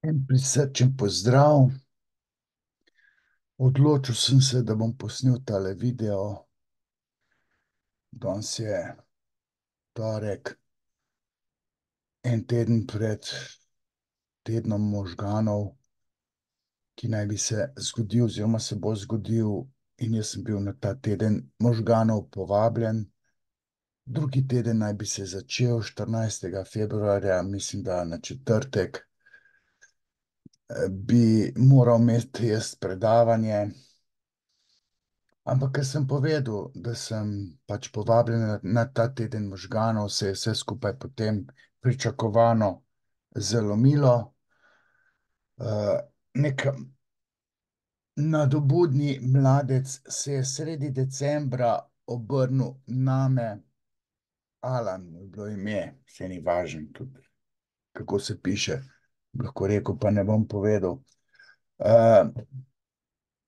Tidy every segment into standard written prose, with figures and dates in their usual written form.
En prisrčen pozdrav. Odločil sem se, da bom posnel tale video. Danes je torek, en teden pred tednom možganov, ki naj bi se zgodil oziroma se bo zgodil, in jaz sem bil na ta teden možganov povabljen. Drugi teden naj bi se začel 14. februarja, mislim, da na četrtek, bi moral imeti jaz predavanje. Ampak, ker sem povedal, da sem pač povabljen na ta teden možganov, se je vse skupaj potem pričakovano zalomilo. Nek nadobudni mladec se je sredi decembra obrnil name. Alan je bilo ime, saj ni važno tudi, kako se piše. Lahko rekel, pa ne bom povedal.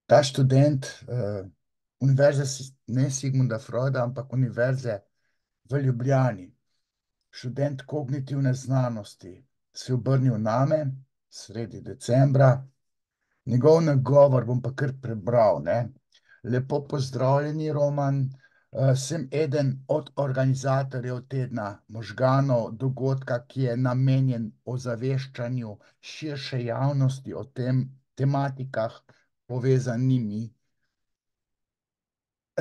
Ta študent univerze, ne Sigmunda Freuda, ampak univerze v Ljubljani, študent kognitivne znanosti, se je obrnil name sredi decembra. Njegov nagovor bom pa kar prebral, ne. Lepo pozdravljeni, Roman. Sem eden od organizatorjev tedna možganov, dogodka, ki je namenjen ozaveščanju širše javnosti o tematikah povezanimi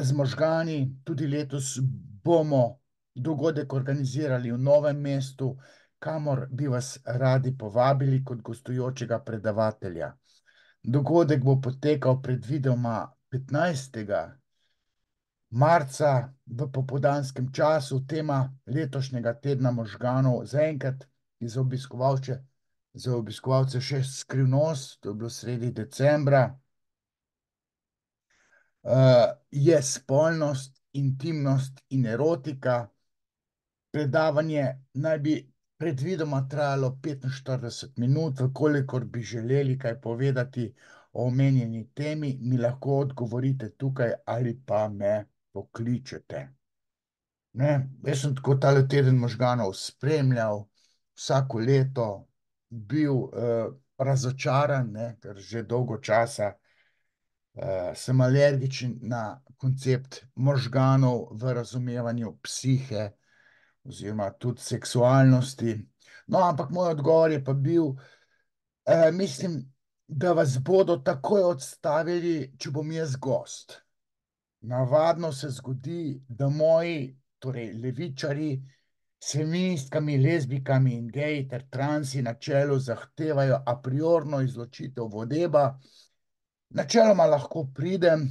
z možgani. Tudi letos bomo dogodek organizirali v Novem mestu, kamor bi vas radi povabili kot gostujočega predavatelja. Dogodek bo potekal predvidoma 15. marca v popoldanskem času. Tema letošnjega tedna možganov zaenkrat je za obiskovalce še skrivnost, to je bilo sredi decembra. Je spolnost, intimnost in erotika. Predavanje naj bi predvidoma trajalo 45 minut. Vkolikor bi želeli kaj povedati o omenjeni temi, mi lahko odgovorite tukaj ali pa me pokličete. Ne, jaz sem tako tale teden možganov spremljal vsako leto, bil razočaran, ne, ker že dolgo časa sem alergičen na koncept možganov v razumevanju psihe oziroma tudi seksualnosti. No, ampak moj odgovor je pa bil, mislim, da vas bodo takoj odstavili, če bom jaz gost. Navadno se zgodi, da moji, torej levičarji, s feministkami, lezbikami in geji ter transi na čelu zahtevajo a priorno izločitev vodeba. Načeloma lahko pridem,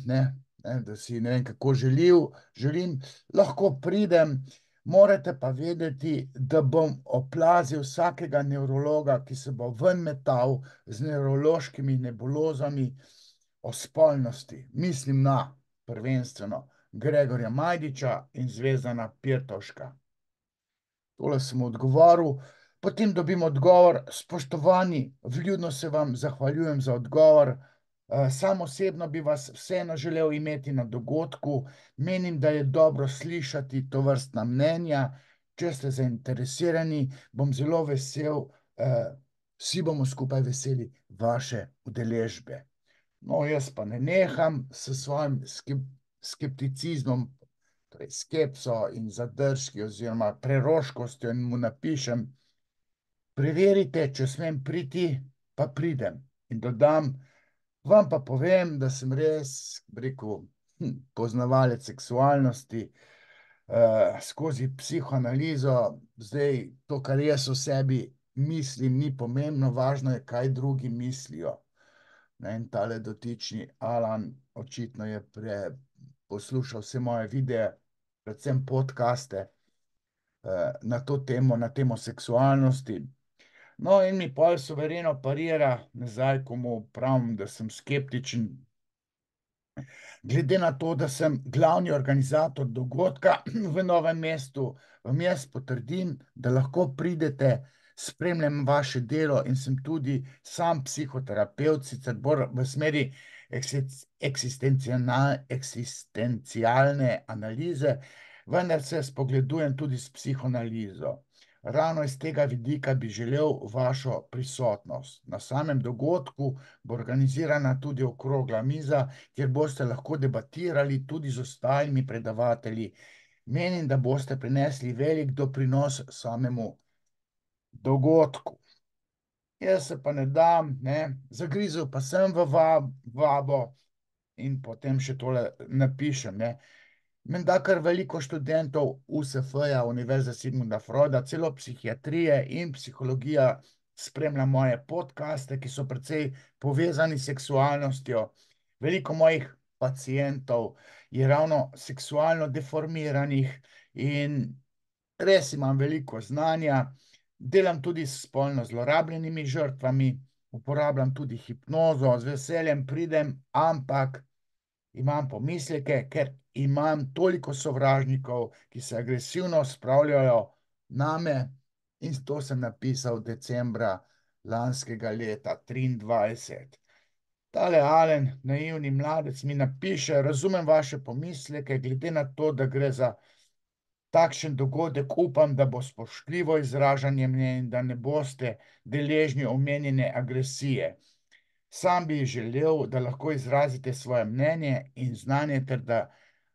da si ne vem, kako želim, lahko pridem, morate pa vedeti, da bom oplazil vsakega nevrologa, ki se bo ven metal z nevrološkimi nebulozami o spolnosti. Mislim na prvenstveno Gregorja Majdiča in Zvezdana Pirtovška. Tole sem odgovoril. Potem dobim odgovor: spoštovani, vljudno se vam zahvaljujem za odgovor. Sam osebno bi vas vseeno želel imeti na dogodku. Menim, da je dobro slišati tovrstna mnenja. Če ste zainteresirani, bom zelo vesel, vsi bomo skupaj veseli vaše udeležbe. No, jaz pa ne neham s svojim skepticizmom, torej skepso in zadržki oziroma preroškostjo, in mu napišem: preverite, če smem priti, pa pridem. In dodam: vam pa povem, da sem res, rekel, poznavalec seksualnosti, skozi psihoanalizo. Zdaj, to, kar jaz o sebi mislim, ni pomembno, važno je, kaj drugi mislijo. In tale dotični Alan očitno je poslušal vse moje videe, predvsem podcaste, na to temo, na temo seksualnosti. No, in mi pol suvereno parira nazaj, ko mu pravim, da sem skeptičen. Glede na to, da sem glavni organizator dogodka v Novem mestu, vam jaz potrdim, da lahko pridete, spremljam vaše delo in sem tudi sam psihoterapevt, sicer bolj v smeri eksistencialne analize. vendar se spogledujem tudi s psihoanalizo. Ravno iz tega vidika bi želel vašo prisotnost. Na samem dogodku bo organizirana tudi okrogla miza, kjer boste lahko debatirali tudi z ostalimi predavatelji. Menim, da boste prinesli velik doprinos samemu dogodku. Jaz se pa ne dam, zagrizel pa sem v vabo in potem še tole napišem, Menda kar veliko študentov USF-ja, Univerze Sigmunda Freuda, celo psihiatrije in psihologija spremlja moje podcaste, ki so precej povezani s seksualnostjo. Veliko mojih pacientov je ravno seksualno deformiranih in res imam veliko znanja. Delam tudi s spolno zlorabljenimi žrtvami, uporabljam tudi hipnozo, z veseljem pridem, ampak imam pomisleke, ker imam toliko sovražnikov, ki se agresivno spravljajo name, in to sem napisal decembra lanskega leta 2023. Tale Alen, naivni mladec, mi napiše: razumem vaše pomisleke, glede na to, da gre za takšen dogodek, upam, da bo spoštljivo izražanje mnenja in da ne boste deležni omenjene agresije. Sam bi želel, da lahko izrazite svoje mnenje in znanje ter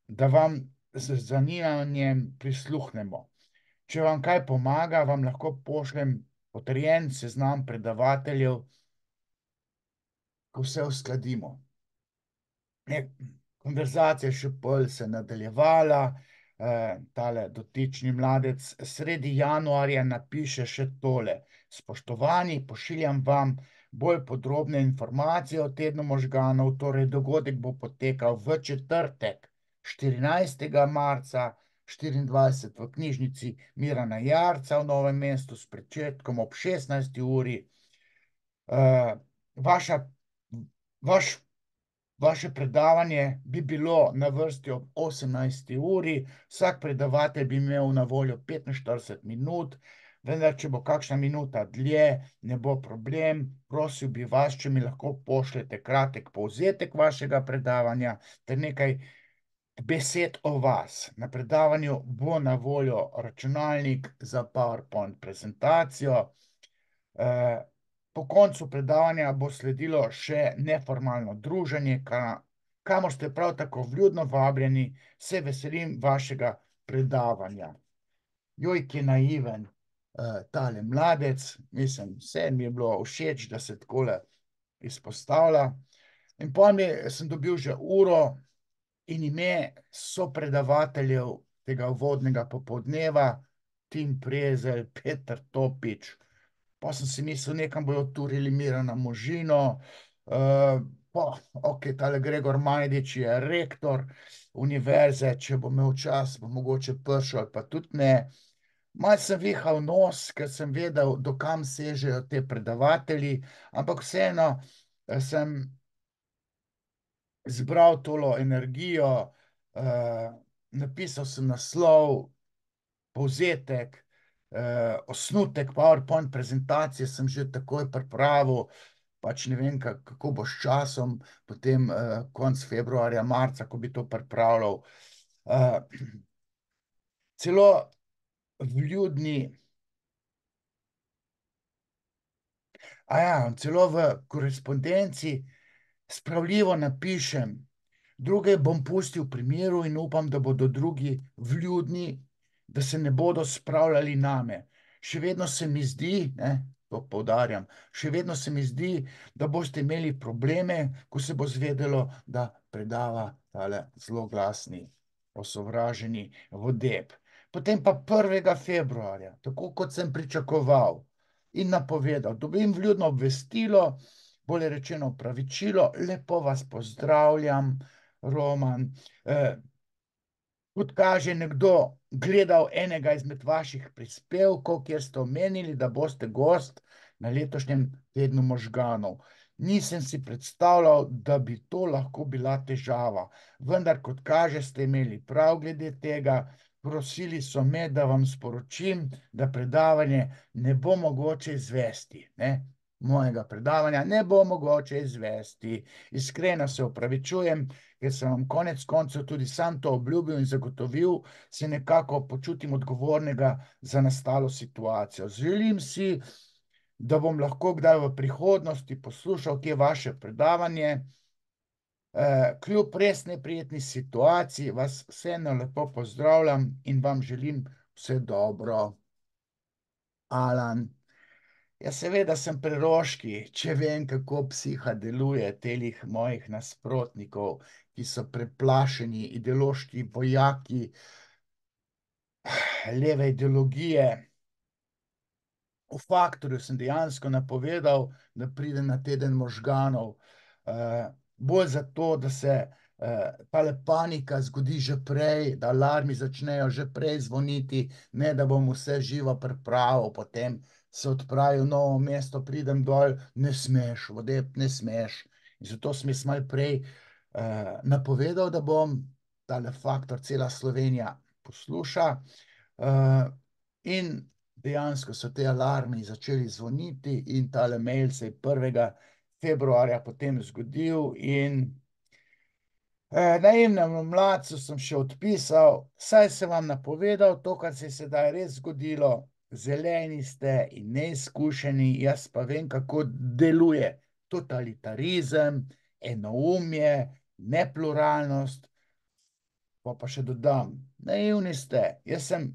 da vam z zanimanjem prisluhnemo. Če vam kaj pomaga, vam lahko pošljem potrjen seznam predavateljev, ko vse uskladimo. Konverzacija še bolj se nadaljevala, tale dotični mladec sredi januarja napiše še tole: spoštovani, pošiljam vam bolj podrobne informacije o tednu možganov, torej dogodek bo potekal v četrtek, 14. marca 2024 v knjižnici Mirana Jarca v Novem mestu s pričetkom ob 16. uri. Vaše predavanje bi bilo na vrsti ob 18. uri, vsak predavatelj bi imel na voljo 45 minut, vendar če bo kakšna minuta dlje, ne bo problem. Prosil bi vas, če mi lahko pošljete kratek povzetek vašega predavanja ter nekaj besed o vas. Na predavanju bo na voljo računalnik za PowerPoint prezentacijo. Po koncu predavanja bo sledilo še neformalno druženje, kamor ste prav tako vljudno vabljeni. Se veselim vašega predavanja. Joj, ki je naiven tale mladec. Mislim, vse mi je bilo všeč, da se takole izpostavlja. In potem sem dobil že uro in ime sopredavateljev tega uvodnega popoldneva: Tim Prezelj, Peter Topič. Pa sem si mislil, nekam bojo turili Mirana Možino, ok, tale Gregor Majdič je rektor univerze, če bo imel čas, bo mogoče prišel ali pa tudi ne. Malo sem vihal nos, ker sem vedel, do kam sežejo te predavatelji, ampak vseeno sem zbral tolo energijo, napisal sem naslov, povzetek, osnutek PowerPoint prezentacije sem že takoj pripravil, pač ne vem, kako bo s časom, potem konec februarja, marca, ko bi to pripravljal. Celo celo v korespondenci spravljivo napišem: druge bom pustil pri miru in upam, da bodo drugi vljudni, da se ne bodo spravljali name. Še vedno se mi zdi, to poudarjam, še vedno se mi zdi, da boste imeli probleme, ko se bo zvedelo, da predava tale zloglasni, osovraženi vodeb. Potem pa 1. februarja, tako kot sem pričakoval in napovedal, dobim vljudno obvestilo, bolje rečeno opravičilo: lepo vas pozdravljam, Roman. Kot kaže, nekdo gledal enega izmed vaših prispevkov, kjer ste omenili, da boste gost na letošnjem tednu možganov. Nisem si predstavljal, da bi to lahko bila težava, vendar kot kaže, ste imeli prav glede tega. Prosili so me, da vam sporočim, da predavanje ne bo mogoče izvesti, mojega predavanja ne bo mogoče izvesti. Iskreno se opravičujem, ker sem vam konec koncev tudi sam to obljubil in zagotovil, se nekako počutim odgovornega za nastalo situacijo. Želim si, da bom lahko kdaj v prihodnosti poslušal kje vaše predavanje. Kljub res neprijetni situaciji vas vseeno lepo pozdravljam in vam želim vse dobro. Alan. Ja, seveda sem preroški, če vem, kako psiha deluje telih mojih nasprotnikov, ki so preplašeni ideološki vojaki leve ideologije. V Faktorju sem dejansko napovedal, da pride na teden možganov. Bolj zato, da se tale panika zgodi že prej, da alarmi začnejo že prej zvoniti, ne da bom vse živo pripravil, potem se odpravil v Novo mesto, pridem dol, ne smeš, vodeb, ne smeš. In zato sem jaz malo prej napovedal, da bom tale Faktor cela Slovenija posluša. In dejansko so te alarmi začeli zvoniti in tale mail se je 1. februarja potem zgodil in naivnemu mladcu sem še odpisal, saj sem vam napovedal to, kar se je sedaj res zgodilo, zeleni ste in neizkušeni, jaz pa vem, kako deluje totalitarizem, enoumje, nepluralnost, pa še dodam, naivni ste, jaz sem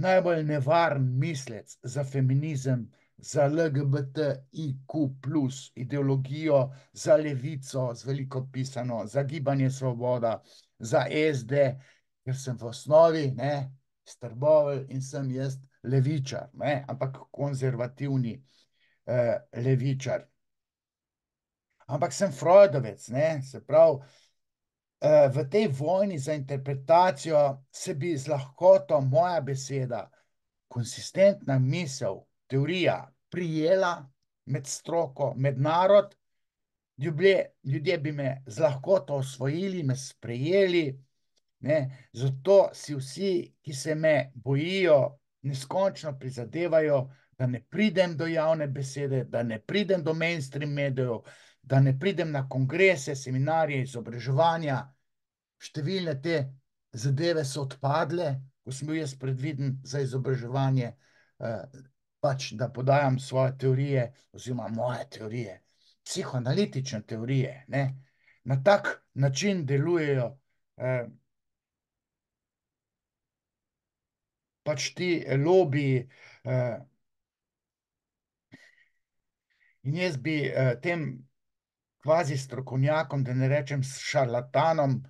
najbolj nevaren mislec za feminizem, za LGBTIQ plus ideologijo, za levico z veliko pisano, za gibanje Svoboda, za SD, ker sem v osnovi strbovelj in sem jaz levičar, ampak konzervativni levičar. Ampak sem Freudovec, se pravi, v tej vojni za interpretacijo se bi z lahkoto moja beseda, konsistentna misel, teorija prijela med stroko, med narod, ljudje bi me z lahkoto osvojili, me sprejeli, zato si vsi, ki se me bojijo, neskončno prizadevajo, da ne pridem do javne besede, da ne pridem do mainstream medijev, da ne pridem na kongrese, seminarje, izobraževanja. Številne te zadeve so odpadle, ko sem bil jaz predviden za izobraževanje, pač da podajam svoje teorije oziroma moje teorije, psihoanalitične teorije, na tak način delujejo pač ti lobiji in jaz bi tem kvazi strokovnjakom, da ne rečem šarlatanom,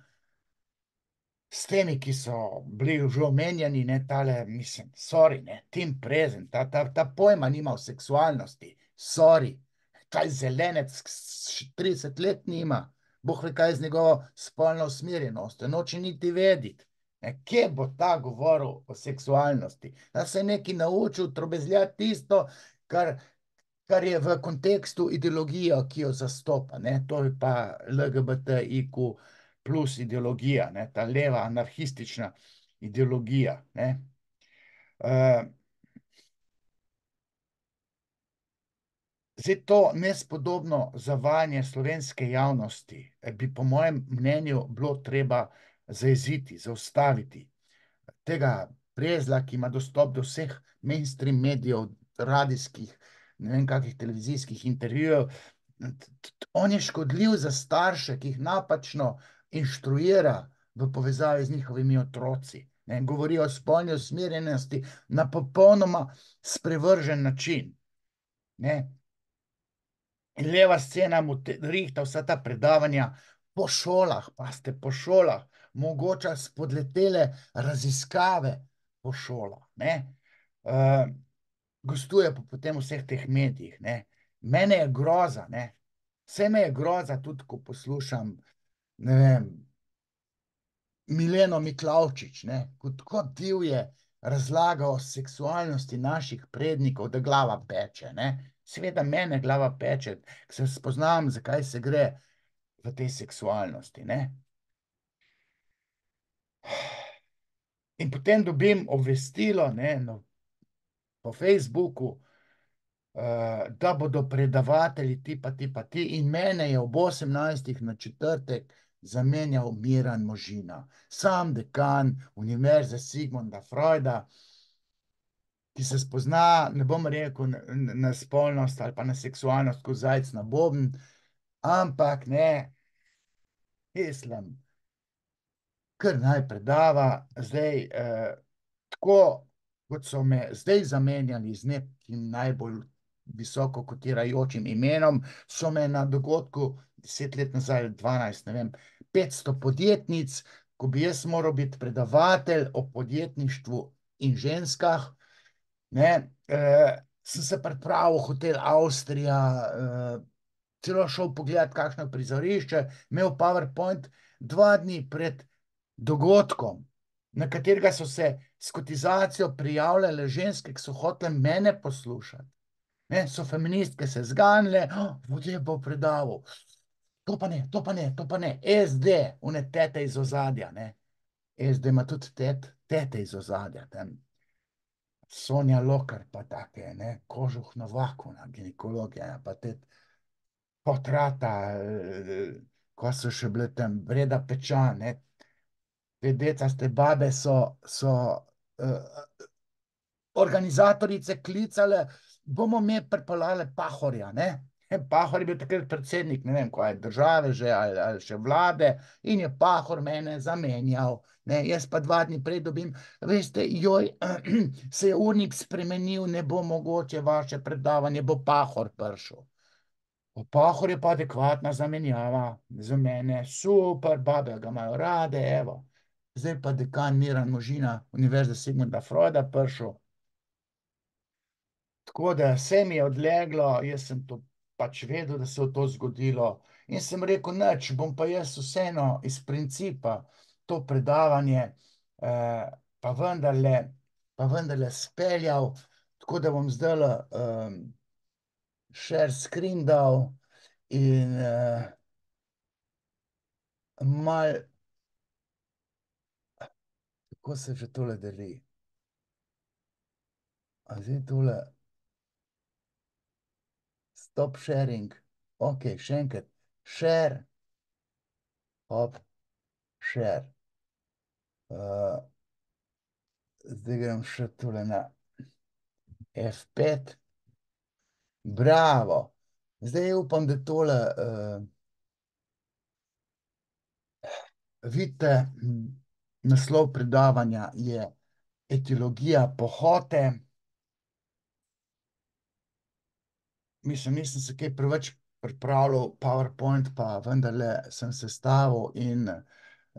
s temi, ki so bili že omenjeni, tale, mislim, sorry, Tim Prezen, ta pojma nima v seksualnosti, sorry, kaj zelenec 30 let nima, Bog ve kaj z njegovo spolno usmerjenostjo, noče niti vedeti. Kje bo ta govoril o seksualnosti? Da se je neki naučil trobezljati tisto, kar je v kontekstu ideologijo, ki jo zastopa, to je pa LGBTIQ plus ideologija, ta leva anarhistična ideologija. Zdaj to nespodobno zavajanje slovenske javnosti bi po mojem mnenju bilo treba zajeziti, zaustaviti. Tega Prezla, ki ima dostop do vseh mainstream medijev, radijskih, ne vem kakih televizijskih intervjujev, on je škodljiv za starše, ki jih napačno inštruira v povezavi z njihovimi otroci. Govorijo o spolni usmerjenosti na popolnoma sprevržen način. In leva scena mu rihta vsa ta predavanja po šolah, pa ste po šolah, mogoče spodletele raziskave po šolah. Gostuje pa potem v vseh teh medijih. Mene je groza, vse me je groza tudi, ko poslušam, ne vem, Mileno Miklavčič, kot divje razlaga o seksualnosti naših prednikov, da glava peče, Seveda mene glava peče, ker se spoznam, zakaj se gre v tej seksualnosti, In potem dobim obvestilo, po Facebooku, da bodo predavatelji ti pa ti, in mene je ob 18. na četrtek zamenjal Miran Možina, sam dekan Univerze Sigmunda Freuda, ki se spozna, ne bom rekel, na spolnost ali pa na seksualnost kot zajec na boben, ampak ne, mislim, kar naj predava. Zdaj, tako kot so me zdaj zamenjali z nekim najbolj visoko kotirajočim imenom, so me na dogodku 10 let nazaj, 12, ne vem, 500 podjetnic, ko bi jaz moral biti predavatelj o podjetništvu in ženskah, ne, sem se pripravil, hotel Avstrija, celo šel pogledat kakšno prizorišče, imel PowerPoint 2 dni pred dogodkom, na katerega so se s kotizacijo prijavljale ženske, ki so hotele mene poslušati. Ne, so feministke se zganile, vodje bo predaval. To pa ne, to pa ne, to pa ne. SD, one tete iz ozadja, ne. SD ima tudi tete iz ozadja. Tam Sonja Lokar pa take, ne. Kožuh Novak, ona ginekologija, pa te potrata, ko so še bile tam, Breda Pečan, ne. Te decaste babe so organizatorice klicale, bomo mi pripeljali Pahorja, ne. Pahor je bil takrat predsednik, ne vem, kaj države že, ali še vlade, in je Pahor mene zamenjal. Ne, jaz pa 2 dni prej dobim, veste, joj, se je urnik spremenil, ne bo mogoče vaše predavanje, bo Pahor prišel. Pahor je pa adekvatna zamenjava za mene, super, babe ga imajo rade, evo. Zdaj pa dekan Miran Možina, Univerze Sigmunda Freuda prišel. Tako da vse mi je odleglo, jaz sem to pač vedel, da se bo to zgodilo, in sem rekel, nič, bom pa jaz vseeno iz principa to predavanje pa vendarle speljal, tako da bom zdajle share screen dal in malo, kako se že tole deli. A zdaj tole stop sharing, ok, še enkrat, share, hop, share. Zdaj grem še tole na F5, bravo. Zdaj upam, da tole vidite, naslov predavanja je Etiologija pohote. Mislim, nisem se kaj preveč pripravljal, PowerPoint pa vendarle sem sestavil, in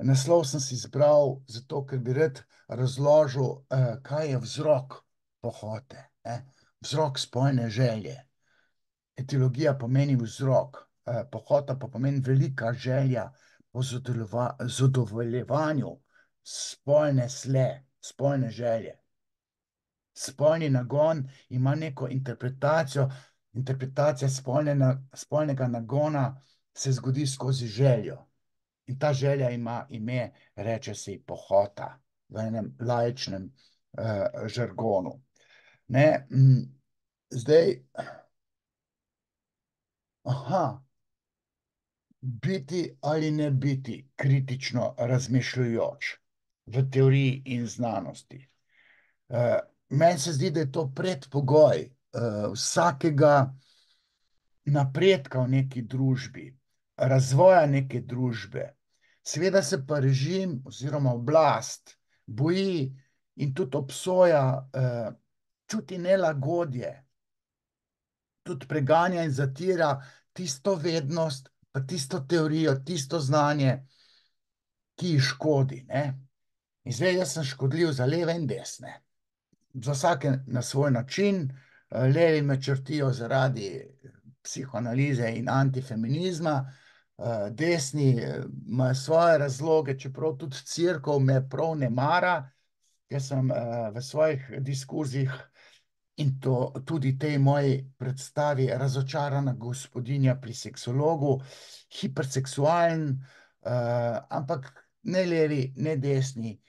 naslov sem si izbral zato, ker bi rad razložil, kaj je vzrok pohote, ne. Vzrok spolne želje. Etiologija pomeni vzrok, pohota pa pomeni velika želja po zadovoljevanju spolne spolne želje. Spolni nagon ima neko interpretacijo, interpretacija spolnega nagona se zgodi skozi željo. In ta želja ima ime, reče se ji pohota, v enem laičnem žargonu. Ne, zdaj, biti ali ne biti kritično razmišljujoč v teoriji in znanosti. Meni se zdi, da je to predpogoj vsakega napredka v neki družbi, razvoja neke družbe. Seveda se pa režim oziroma oblast boji in tudi obsoja, čuti nelagodje, tudi preganja in zatira tisto vednost, pa tisto teorijo, tisto znanje, ki ji škodi, ne. In zdaj jaz sem škodljiv za leve in desne. Za vsake na svoj način. Levi me črtijo zaradi psihoanalize in antifeminizma, desni imajo svoje razloge, čeprav tudi cerkev me prav ne mara, ker sem v svojih diskurzih in to tudi tej moji predstavi Razočarana gospodinja pri seksologu hiperseksualen, ampak ne levi, ne desni,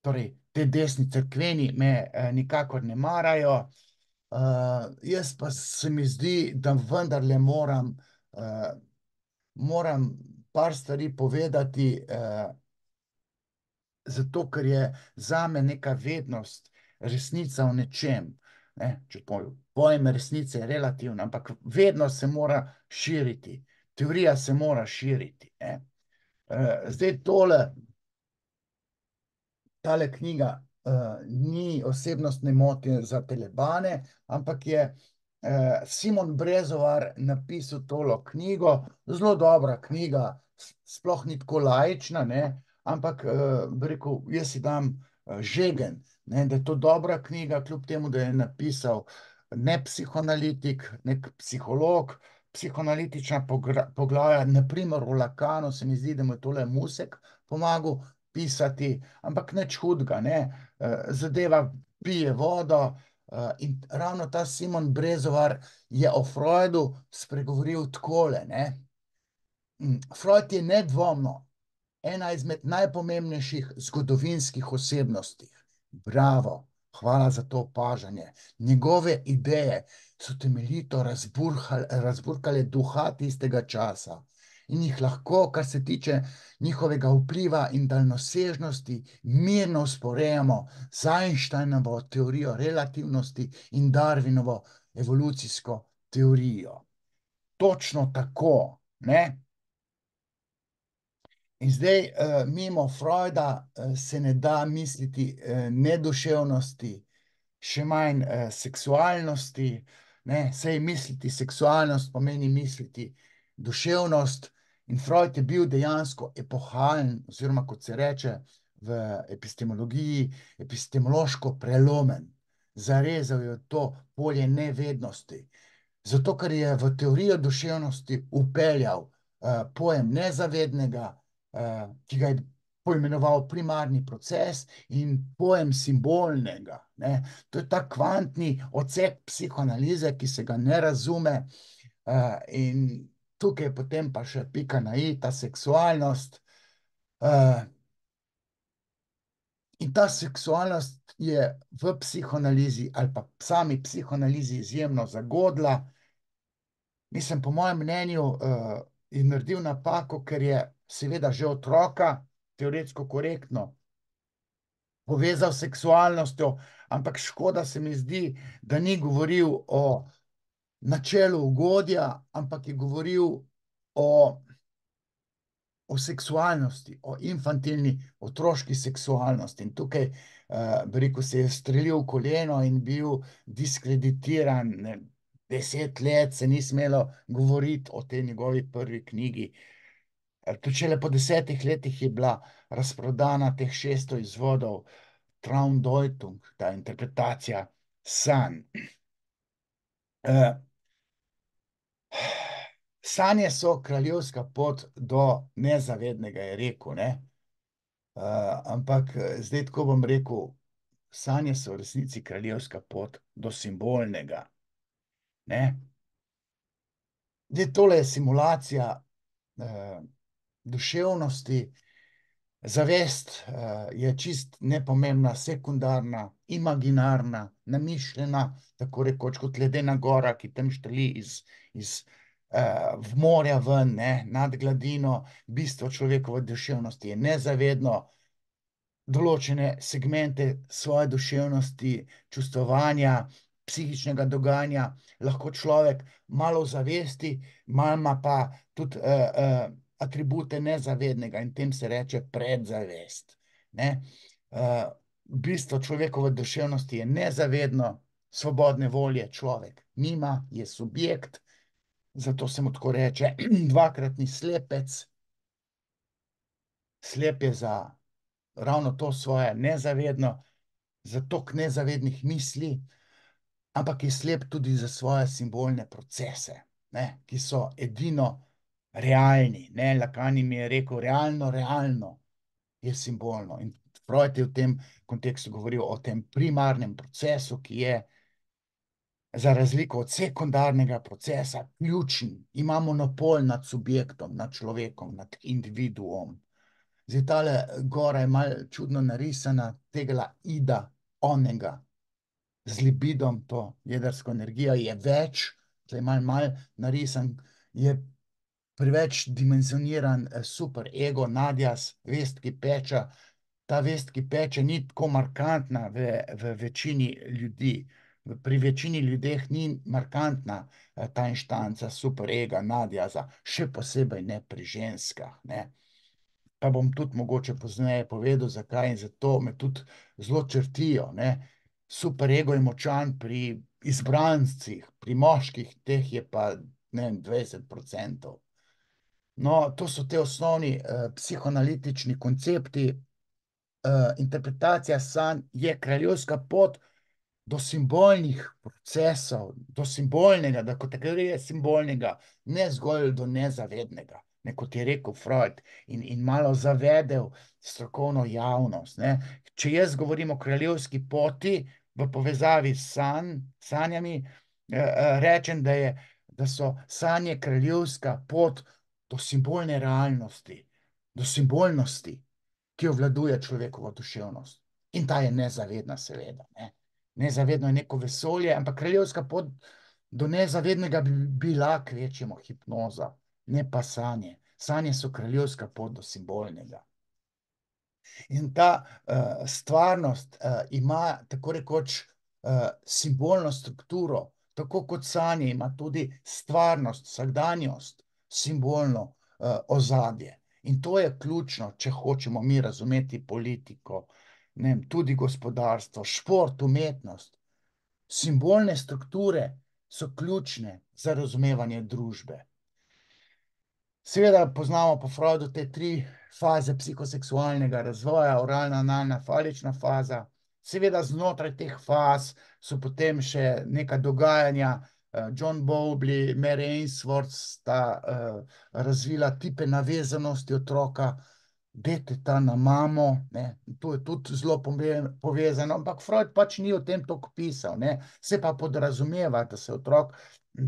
torej te desni cerkveni me nikakor ne marajo. Jaz pa se mi zdi, da vendarle moram par stvari povedati, zato ker je zame neka vednost resnica v nečem. Ne? Če pojem resnice je relativna, ampak vednost se mora širiti, teorija se mora širiti. Ne? Zdaj tale knjiga ni osebnostne motnje za telebane, ampak je Simon Brezovar napisal tolo knjigo, zelo dobra knjiga, sploh ni tako laična, ne, ampak bi rekel, jaz si dam žegen, ne, da je to dobra knjiga, kljub temu, da je napisal ne psihoanalitik, ne psiholog, psihoanalitična poglavja, naprimer v Lakanu, se mi zdi, da mu je tole Musek pomagal pisati, ampak nič hudega, ne. Zadeva pije vodo, in ravno ta Simon Brezovar je o Freudu spregovoril takole, ne. Freud je nedvomno ena izmed najpomembnejših zgodovinskih osebnosti. Bravo, hvala za to opažanje. Njegove ideje so temeljito razburkale duha tistega časa in jih lahko, kar se tiče njihovega vpliva in daljnosežnosti, mirno usporejamo z Einsteinovo teorijo relativnosti in Darwinovo evolucijsko teorijo. Točno tako, ne? In zdaj, mimo Freuda se ne da misliti ne duševnosti, še manj seksualnosti, ne, saj misliti seksualnost pomeni misliti duševnost, in Freud je bil dejansko epohalen, oziroma kot se reče v epistemologiji, epistemološko prelomen. Zarezal je to polje nevednosti. Zato, ker je v teorijo duševnosti vpeljal pojem nezavednega, ki ga je poimenoval primarni proces, in pojem simbolnega, ne. To je ta kvantni odsek psihoanalize, ki se ga ne razume, in tukaj je potem pa še pika na i, ta seksualnost. In ta seksualnost je v psihoanalizi ali pa sami psihoanalizi izjemno zagodla. Mislim, po mojem mnenju, je naredil napako, ker je seveda že otroka teoretsko korektno povezal s seksualnostjo, ampak škoda se mi zdi, da ni govoril o načelu ugodja, ampak je govoril o seksualnosti, o infantilni otroški seksualnosti. In tukaj, bi rekel, se je strelil v koleno in bil diskreditiran. 10 let se ni smelo govoriti o tej njegovi prvi knjigi. Tudi šele po 10 letih je bila razprodana teh 600 izvodov Traumdeutung, ta interpretacija sanj. Sanje so kraljevska pot do nezavednega, je rekel, ne. Ampak zdaj tako bom rekel, sanje so v resnici kraljevska pot do simbolnega, ne. Zdaj tole je simulacija duševnosti, zavest je čist nepomembna, sekundarna, imaginarna, namišljena, tako rekoč kot ledena gora, ki tam štrli iz v morja ven, ne, nad gladino. Bistvo človekove duševnosti je nezavedno. Določene segmente svoje duševnosti, čustvovanja, psihičnega dogajanja lahko človek malo zavesti, malo ima pa tudi atribute nezavednega, in tem se reče predzavest, ne. Bistvo človekove duševnosti je nezavedno, svobodne volje človek nima, je subjekt, zato se mu tako reče dvakratni slepec. Slep je za ravno to svoje nezavedno, za tok nezavednih misli, ampak je slep tudi za svoje simbolne procese, ne, ki so edino realni, ne. Lacan jim je rekel, realno je simbolno, in Freud je v tem kontekstu govoril o tem primarnem procesu, ki je za razliko od sekundarnega procesa ključen, ima monopol nad subjektom, nad človekom, nad individuom. Zdaj, tale gora je malo čudno narisana, tegala Ida onega. z libidom, to jedrsko energijo, je več, tle malo narisan, je preveč dimenzioniran super ego, nadjaz, vest, ki peče. Ta vest, ki peče, ni tako markantna v večini ljudi. Pri večini ljudeh ni markantna ta inštanca super ega, nadjaza, še posebej ne pri ženskah, ne. Pa bom tudi mogoče pozneje povedal, zakaj, in zato me tudi zelo črtijo, ne. Super ego je močan pri izbrancih, pri moških, teh je pa, ne vem, 20%. No, to so te osnovni psihoanalitični koncepti. Interpretacija sanj je kraljevska pot do simbolnih procesov, do simbolnega, do kategorije simbolnega, ne zgolj do nezavednega, ne, kot je rekel Freud, in malo zavedel strokovno javnost, ne. Če jaz govorim o kraljevski poti v povezavi s sanjami, rečem, da so sanje kraljevska pot do simbolne realnosti, do simbolnosti, ki obvladuje človekovo duševnost. In ta je nezavedna, seveda, ne. Nezavedno je neko vesolje, ampak kraljevska pot do nezavednega bi bila kvečjemu hipnoza, ne pa sanje. Sanje so kraljevska pot do simbolnega. In ta stvarnost ima tako rekoč simbolno strukturo, tako kot sanje ima tudi stvarnost, vsakdanjost, simbolno ozadje. In to je ključno, če hočemo mi razumeti politiko, ne vem, tudi gospodarstvo, šport, umetnost. Simbolne strukture so ključne za razumevanje družbe. Seveda poznamo po Freudu te 3 faze psihoseksualnega razvoja, oralna, analna, falična faza. Seveda znotraj teh faz so potem še neka dogajanja. John Bowlby, Mary Ainsworth sta razvila tipe navezanosti otroka, deteta na mamo, ne. To je tudi zelo povezano, ampak Freud pač ni o tem toliko pisal, ne. Se pa podrazumeva, da se otrok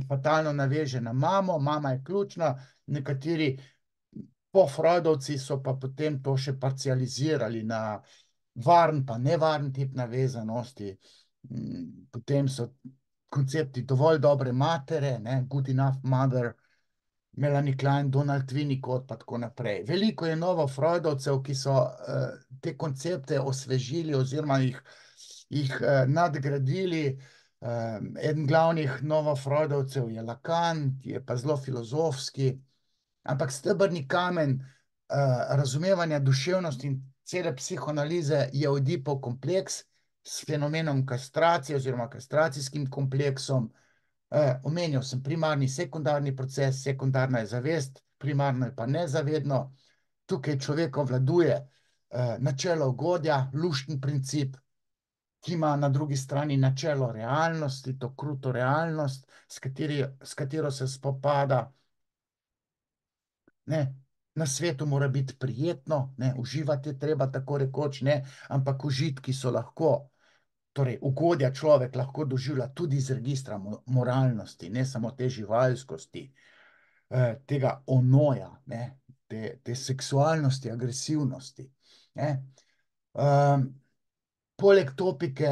fatalno naveže na mamo, mama je ključna, nekateri po-freudovci so pa potem to še parcializirali na varen pa nevaren tip navezanosti. Potem so koncepti dovolj dobre matere, ne, good enough mother, Melanie Klein, Donald Winnicott pa tako naprej. Veliko je novofreudovcev, ki so te koncepte osvežili oziroma jih nadgradili. Eden glavnih novofreudovcev je Lacan, ki je pa zelo filozofski, ampak stebrni kamen razumevanja duševnosti in cele psihoanalize je Oidipov kompleks s fenomenom kastracije oziroma kastracijskim kompleksom. Omenjal sem primarni, sekundarni proces, sekundarna je zavest, primarno je pa nezavedno. Tukaj človeka obvladuje načelo ugodja, luštni princip, ki ima na drugi strani načelo realnosti, to kruto realnost, s katero se spopada. Ne, na svetu mora biti prijetno, ne, uživati je treba tako rekoč, ne, ampak užitki so lahko, torej ugodja človek lahko doživlja tudi iz registra moralnosti, ne samo te živalskosti, tega onoja, ne, te seksualnosti, agresivnosti, ne. Poleg topike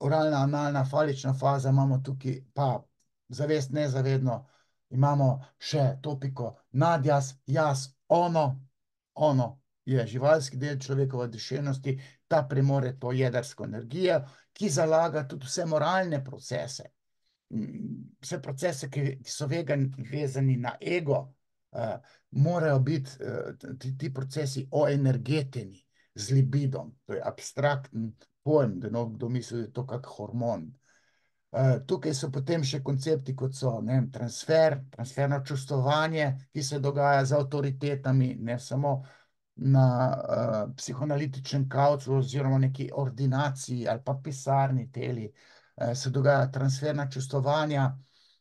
oralna, analna, falična faza imamo tukaj pa zavest, nezavedno, imamo še topiko nadjaz, jaz, ono je živalski del človekove duševnosti, ta premore to jedrsko energijo, ki zalaga tudi vse moralne procese. Vse procese, ki so vezani na ego, morajo biti ti procesi oenergeteni z libidom, to je abstrakten pojem, da kdo misli, da je to kak hormon. Tukaj so potem še koncepti, kot so, ne vem, transferno čustvovanje, ki se dogaja z avtoritetami, ne samo na psihoanalitičnem kavču oziroma neki ordinaciji ali pa pisarni teli, se dogaja transferna čustvovanja.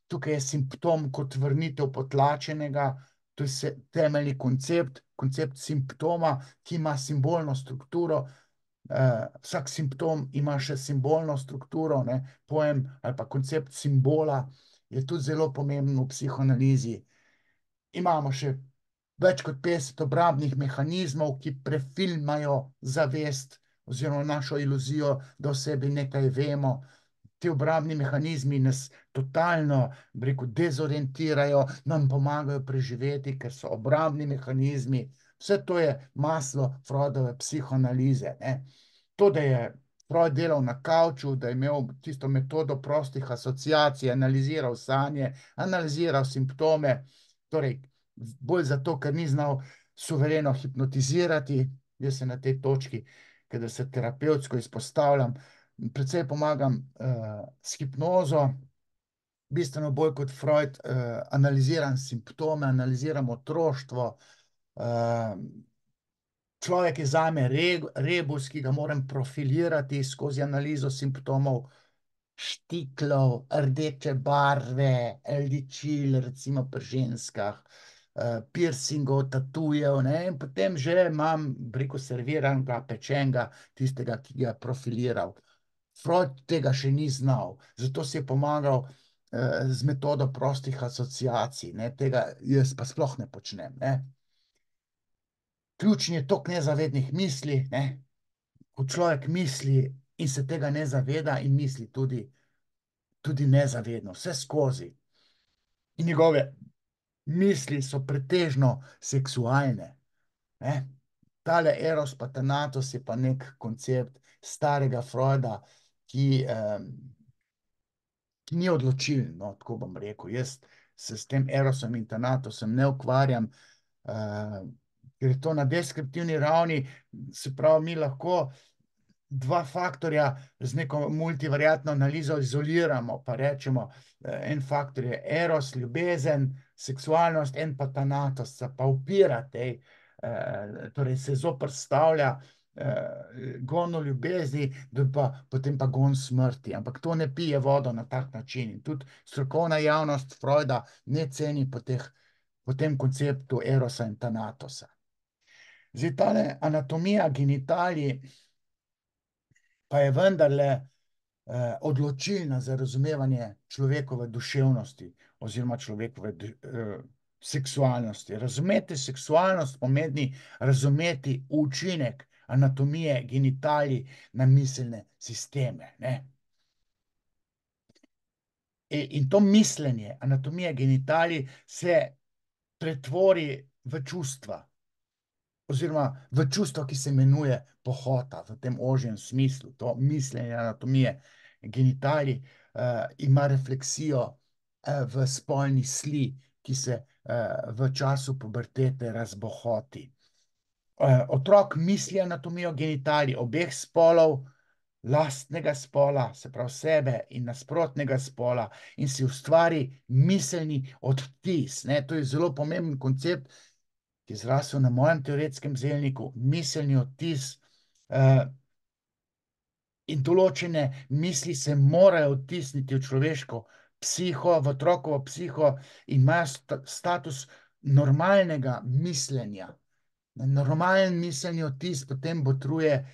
Tukaj je simptom kot vrnitev potlačenega, to je temeljni koncept simptoma, ki ima simbolno strukturo. Vsak simptom ima še simbolno strukturo, ne, pojem ali pa koncept simbola je tudi zelo pomemben v psihoanalizi. Imamo še več kot 50 obrambnih mehanizmov, ki prefilmajo zavest oziroma našo iluzijo, da o sebi nekaj vemo. Ti obrambni mehanizmi nas totalno, bi rekel, dezorientirajo, nam pomagajo preživeti, ker so obrambni mehanizmi. Vse to je maslo Freudove psihoanalize, ne. To, da je Freud delal na kavču, da je imel tisto metodo prostih asociacij, analiziral sanje, analiziral simptome, torej bolj zato, ker ni znal suvereno hipnotizirati. Jaz se na tej točki, kada se terapevtsko izpostavljam, precej pomagam s hipnozo, bistveno bolj kot Freud, analiziram simptome, analiziram otroštvo. Človek je zame rebus, ki ga moram profilirati skozi analizo simptomov, štiklov, rdeče barve, ličil, recimo pri ženskah, piercingov, tatujev, ne, in potem že imam, bi rekel, serviranega, pečenega, tistega, ki ga je profiliral. Freud tega še ni znal, zato si je pomagal z metodo prostih asociacij, ne, tega jaz pa sploh ne počnem, ne. Ključni je tok nezavednih misli, ne, ko človek misli in se tega ne zaveda in misli tudi nezavedno, vse skozi. In njegove misli so pretežno seksualne, ne. Tale eros pa thanatos je pa nek koncept starega Freuda, ki ni odločilen, no, tako bom rekel. Jaz se s tem erosom in thanatosom ne ukvarjam, ker je to na deskriptivni ravni, se pravi, mi lahko dva faktorja z neko multivariatno analizo izoliramo, pa rečemo, en faktor je eros, ljubezen, seksualnost, en pa thanatos, se pa upira tej, torej se zoperstavlja gonu ljubezni, potem pa gon smrti. Ampak to ne pije vodo na tak način. In tudi strokovna javnost Freuda ne ceni po tem konceptu erosa in thanatosa. Zdaj, tale anatomija genitalij pa je vendarle odločilna za razumevanje človekove duševnosti oziroma človekove seksualnosti. Razumeti seksualnost pomeni razumeti učinek anatomije genitalij na miselne sisteme, ne. In to mislenje anatomije genitalij se pretvori v čustva oziroma v čustvo, ki se imenuje pohota v tem ožjem smislu. To mislenje anatomije genitalij ima refleksijo v spolni sli, ki se v času pubertete razbohoti. Otrok misli anatomijo genitalij obeh spolov, lastnega spola, se pravi sebe in nasprotnega spola, in si ustvari miselni odtis, ne. To je zelo pomemben koncept, ki je zrasel na mojem teoretskem zelniku, miselni odtis, in določene misli se morajo odtisniti v človeško psiho, v otrokovo psiho, in imajo status normalnega mislenja. Normalen miselni odtis potem botruje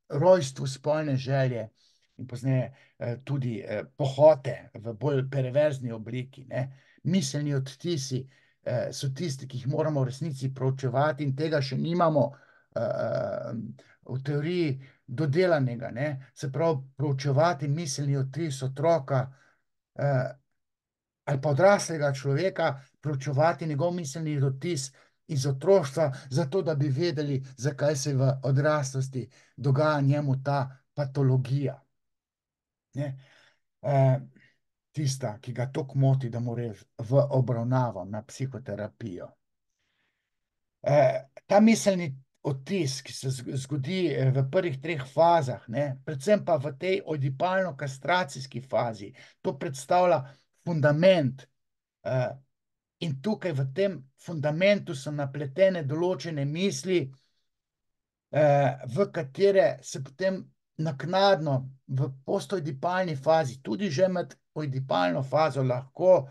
rojstvu spolne želje in pozneje tudi pohote v bolj perverzni obliki, ne. Miselni odtisi so tisti, ki jih moramo v resnici proučevati, in tega še nimamo v teoriji dodelanega, ne. Se pravi, proučevati miselni odtis otroka ali pa odraslega človeka, proučevati njegov miselni odtis iz otroštva, zato da bi vedeli, zakaj se v odraslosti dogaja njemu ta patologija, ne. Tista, ki ga toliko moti, da mora v obravnavo, na psihoterapijo. Ta miselni odtis, ki se zgodi v prvih 3 fazah, ne, predvsem pa v tej oidipalno-kastracijski fazi, to predstavlja fundament, in tukaj v tem fundamentu so napletene določene misli, v katere se potem naknadno v postoidipalni fazi, tudi že med oidipalno fazo, lahko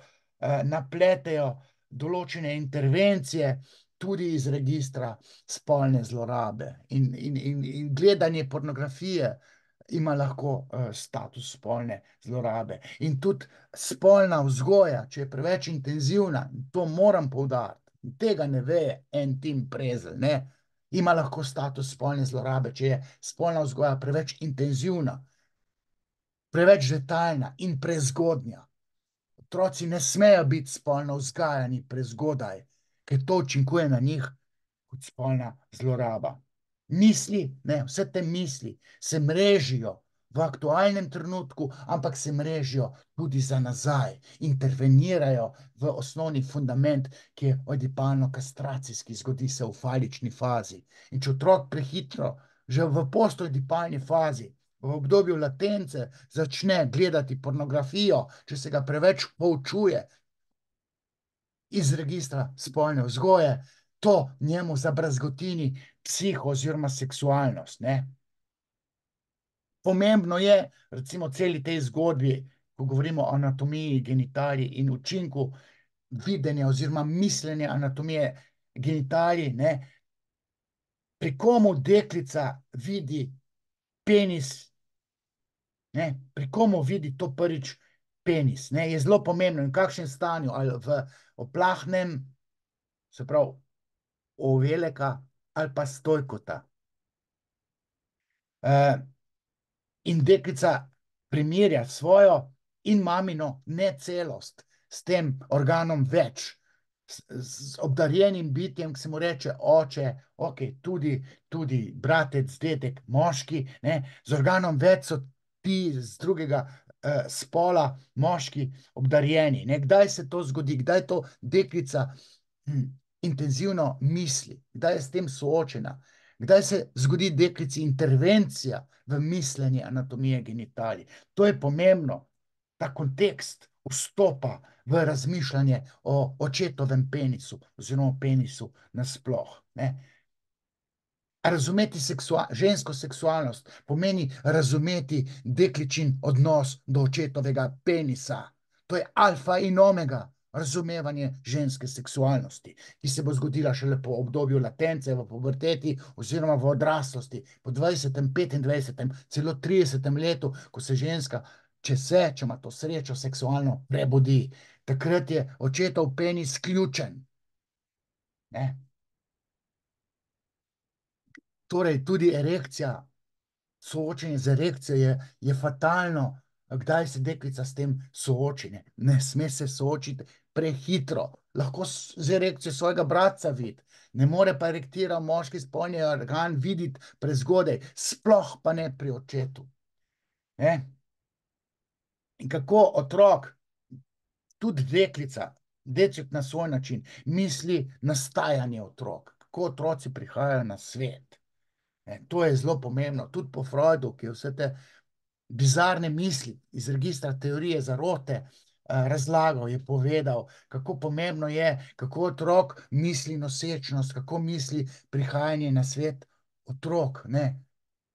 napletejo določene intervencije, tudi iz registra spolne zlorabe. In gledanje pornografije ima lahko status spolne zlorabe. In tudi spolna vzgoja, če je preveč intenzivna, to moram poudariti, tega ne ve en Tim Prezelj, ne. ima lahko status spolne zlorabe, če je spolna vzgoja preveč intenzivna, preveč detaljna in prezgodnja. Otroci ne smejo biti spolno vzgajani prezgodaj, ker to učinkuje na njih kot spolna zloraba. Misli, ne, vse te misli se mrežijo v aktualnem trenutku, ampak se mrežijo tudi za nazaj, intervenirajo v osnovni fundament, ki je oedipalno-kastracijski, zgodi se v falični fazi. In če otrok prehitro, že v postoedipalni fazi, v obdobju latence, začne gledati pornografijo, če se ga preveč poučuje iz registra spolne vzgoje, to njemu zabrazgotini psiho oziroma seksualnost, ne. Pomembno je, recimo celi tej zgodbi, ko govorimo o anatomiji genitalij in učinku videnja oziroma mišljenja anatomije genitalij, ne, pri komu deklica vidi penis, ne, pri komu vidi to prvič penis, ne, je zelo pomembno, in v kakšnem stanju, ali v oplahnem, se pravi, oveleka ali pa stojkota. In deklica primerja svojo in mamino necelost s tem organom več, z obdarjenim bitjem, ki se mu reče oče, tudi bratec, dedek, moški, ne, z organom več so ti z drugega spola, moški, obdarjeni, ne. Kdaj se to zgodi, kdaj to deklica intenzivno misli, kdaj je s tem soočena, kdaj se zgodi deklici intervencija v mišljenje anatomije genitalij. To je pomembno, ta kontekst vstopa v razmišljanje o očetovem penisu oziroma penisu nasploh, ne. Razumeti žensko seksualnost pomeni razumeti dekličin odnos do očetovega penisa. To je alfa in omega razumevanje ženske seksualnosti, ki se bo zgodila šele po obdobju latence, v puberteti oziroma v odraslosti, po 20., 25., celo 30. letu, ko se ženska, če ima to srečo, seksualno prebudi. Takrat je očetov penis ključen, ne. Torej, tudi erekcija, soočenje z erekcijo je fatalno, kdaj se deklica s tem sooči, ne. Ne sme se soočiti prehitro. Lahko z erekcijo svojega bratca vidi, ne more pa erektiran moški spolni organ videti prezgodaj, sploh pa ne pri očetu, ne. In kako otrok, tudi deklica, deček na svoj način, misli nastajanje otrok, kako otroci prihajajo na svet. To je zelo pomembno, tudi po Freudu, ki je vse te bizarne misli iz registra teorije zarote razlagal, je povedal, kako pomembno je, kako otrok misli nosečnost, kako misli prihajanje na svet otrok, ne.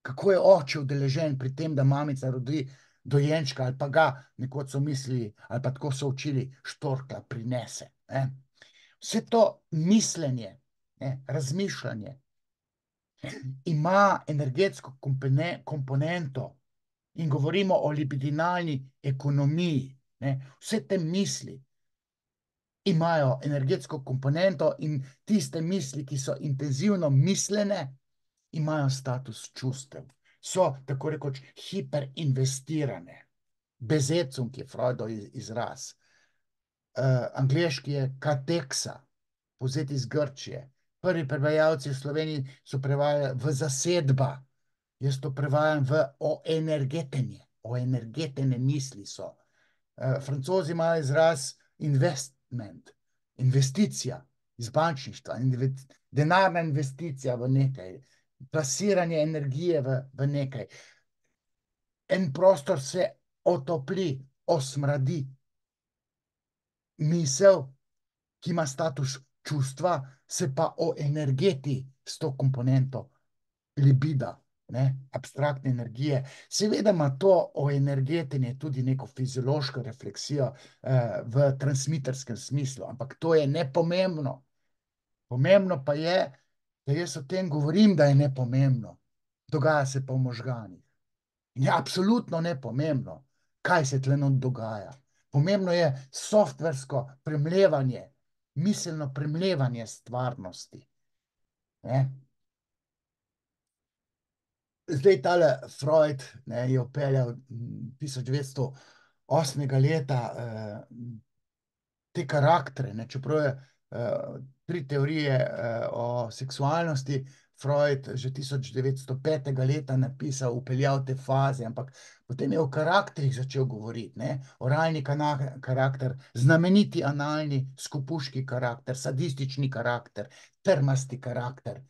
Kako je oče udeležen pri tem, da mamica rodi dojenčka, ali pa ga, nekoč so mislili, ali pa tako so učili, štorkla prinese, ne. Vse to mišljenje, ne, razmišljanje ima energetsko komponento in govorimo o libidinalni ekonomiji, ne. Vse te misli imajo energetsko komponento in tiste misli, ki so intenzivno mišljene, imajo status čustev. So tako rekoč hiperinvestirane. Bezecum, ki je Freudov izraz. Angleški je kateksa, povzet iz Grčije. Prvi prevajalci v Sloveniji so prevajali v zasedba. Jaz to prevajam v oenergetenje. Oenergetene misli so. Francozi imajo izraz investment, investicija iz bančništva, denarna investicija v nekaj, plasiranje energije v nekaj. En prostor se otopli, osmradi. Misel, ki ima status čustva, se pa oenergeti s to komponento libida, ne, abstraktne energije. Seveda ima to oenergetenje tudi neko fiziološko refleksijo v transmiterskem smislu, ampak to je nepomembno. Pomembno pa je, da jaz o tem govorim, da je nepomembno. Dogaja se pa v možganih. In je absolutno nepomembno, kaj se tle not dogaja. Pomembno je softversko premlevanje, miselno premlevanje stvarnosti, ne. zdaj tale Freud, ne, je vpeljal 1908. leta te karaktere, ne, čeprav je tri teorije o seksualnosti Freud že 1905. leta napisal, vpeljal te faze, ampak potem je o karakterih začel govoriti, ne, oralni karakter, znameniti analni skupuški karakter, sadistični karakter, trmasti karakter.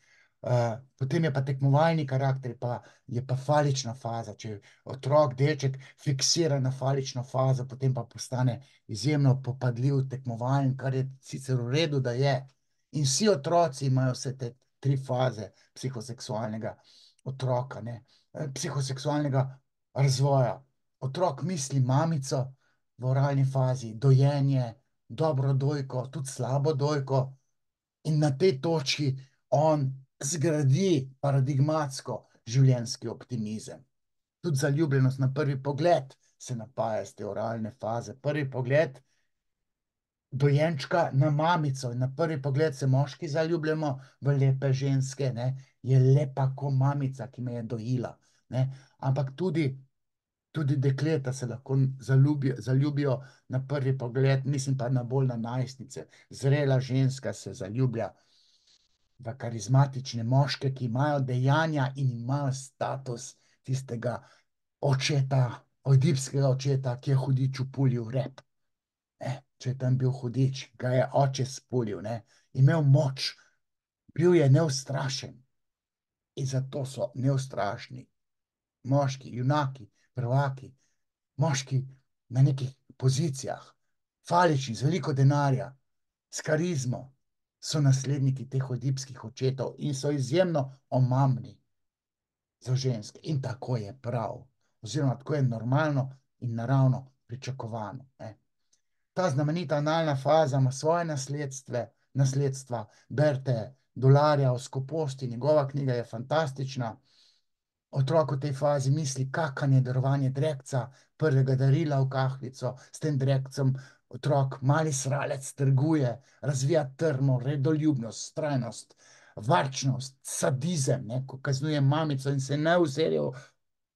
Potem je pa tekmovalni karakter, pa je pa falična faza. Če otrok, deček fiksira na falično fazo, potem pa postane izjemno popadljiv tekmovalen, kar je sicer v redu, da je. In vsi otroci imajo vse te tri faze psihoseksualnega otroka, ne, psihoseksualnega razvoja. Otrok misli mamico v oralni fazi, dojenje, dobro dojko, tudi slabo dojko, in na tej točki on zgradi paradigmatsko življenjski optimizem. Tudi zaljubljenost na prvi pogled se napaja z te oralne faze. Prvi pogled dojenčka na mamico, in na prvi pogled se moški zaljubljamo v lepe ženske, ne, je lepa ko mamica, ki me je dojila, ne, ampak tudi dekleta se lahko zaljubijo na prvi pogled, mislim pa na bolj na najstnice. Zrela ženska se zaljublja v karizmatične moške, ki imajo dejanja in imajo status tistega očeta, ojdipskega očeta, ki je hudič pulil rep. Če je tam bil hudič, ga je oče spulil, ne, imel moč, bil je neustrašen. In zato so neustrašni moški, junaki, prvaki, moški na nekih pozicijah, falični, z veliko denarja, s karizmo, so nasledniki teh ojdipskih očetov in so izjemno omamni za ženske. In tako je prav, oziroma tako je normalno in naravno pričakovano, ne. Ta znamenita analna faza ima svoje nasledstva, berite Dolarja o skoposti, njegova knjiga je fantastična. Otrok v tej fazi misli kakanje, darovanje drekca, prvega darila v kahlico, s tem drekcem otrok, mali sralec, trguje, razvija trmo, redoljubnost, vztrajnost, varčnost, sadizem, ne, ko kaznuje mamico in se ne vzelijo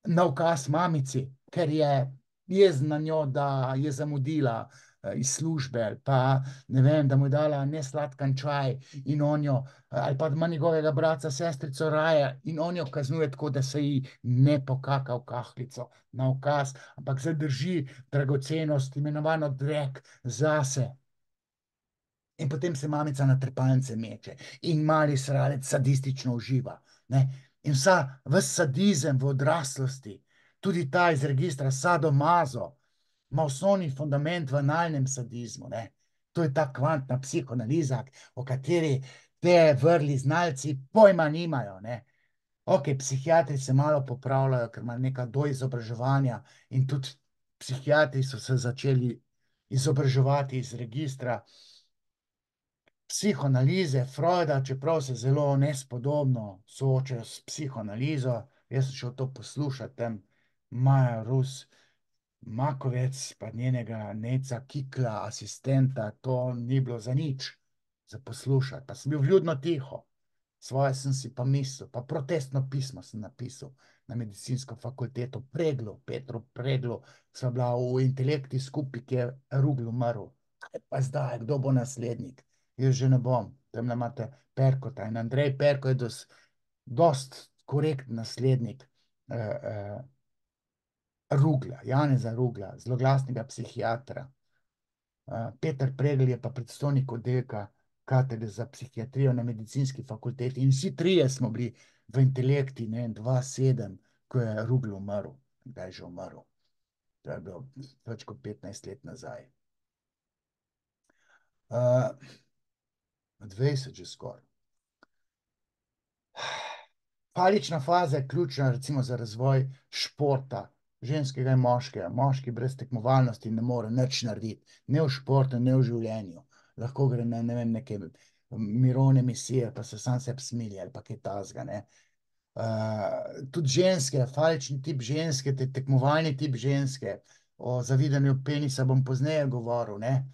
na ukaz mamici, ker je jezen na njo, da je zamudila iz službe, ali pa, ne vem, da mu je dala nesladkan čaj in on jo, ali pa ima njegovega brata, sestrico raje in on jo kaznuje tako, da se ji ne pokaka v kahlico na ukaz, ampak zadrži dragocenost, imenovano drek, zase. In potem se mamica na trepalnice meče in mali sralec sadistično uživa, ne. In ves sadizem v odraslosti, tudi ta iz registra sadomazo, ima osnovni fundament v analnem sadizmu, ne. To je ta kvantna psihoanaliza, o kateri te vrli znalci pojma nimajo, ne. Okej, psihiatri se malo popravljajo, ker imajo neka doizobraževanja, in tudi psihiatri so se začeli izobraževati iz registra psihoanalize Freuda, čeprav se zelo nespodobno soočajo s psihoanalizo. Jaz sem šel to poslušati, tam Maja Rus Makovec pa njenega Neca Kikla, asistenta, to ni bilo za nič za poslušati, pa sem bil vljudno tiho. Svoje sem si pa mislil, pa protestno pismo sem napisal na medicinsko fakulteto Preglu, Petru Preglu, sva bila v Intelekti skupaj, ki je Rugl umrl. Kaj pa zdaj, kdo bo naslednik? Jaz že ne bom. Tamle imate Perkota in Andrej Perko je dosti korekten naslednik Rugla, Janeza Rugla, zloglasnega psihiatra. Peter Pregl je pa predstojnik oddelka katedre za psihiatrijo na medicinski fakulteti in vsi trije smo bili v Intelekti, ne, 2007, ko je Rugl umrl. Kdaj je že umrl? To je bilo več kot 15 let nazaj. 20 že skoraj. Falična faza je ključna recimo za razvoj športa, ženskega in moškega. Moški brez tekmovalnosti ne more nič narediti, ne v športu, ne v življenju. Lahko gre na, ne vem, neke mirovne misije, pa se sam sebi smili ali pa kaj takega, ne. Tudi ženske, falični tip ženske, tekmovalni tip ženske, o zavidanju penisa bom pozneje govoril, ne.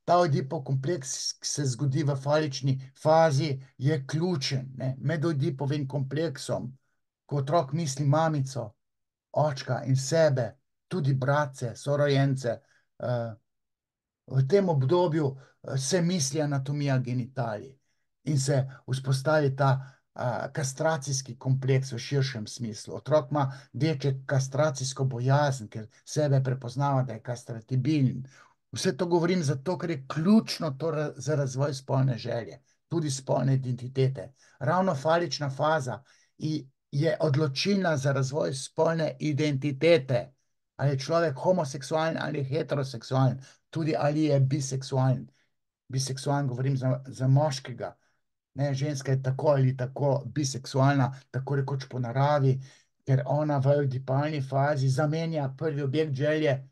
Ta ojdipov kompleks, ki se zgodi v falični fazi, je ključen, ne. Med ojdipovim kompleksom ko otrok misli mamico, očka in sebe, tudi bratce, sorojence, v tem obdobju se misli anatomija genitalij in se vzpostavi ta kastracijski kompleks v širšem smislu. Otrok ima deček kastracijsko bojazen, ker sebe prepoznava, da je kastratibilen. Vse to govorim zato, ker je ključno to za razvoj spolne želje, tudi spolne identitete. Ravno falična faza je odločilna za razvoj spolne identitete. Ali je človek homoseksualen ali heteroseksualen, tudi ali je biseksualen. Biseksualen govorim za moškega. Ne, ženska je tako ali tako biseksualna, tako rekoč po naravi, ker ona v oedipalni fazi zamenja prvi objekt želje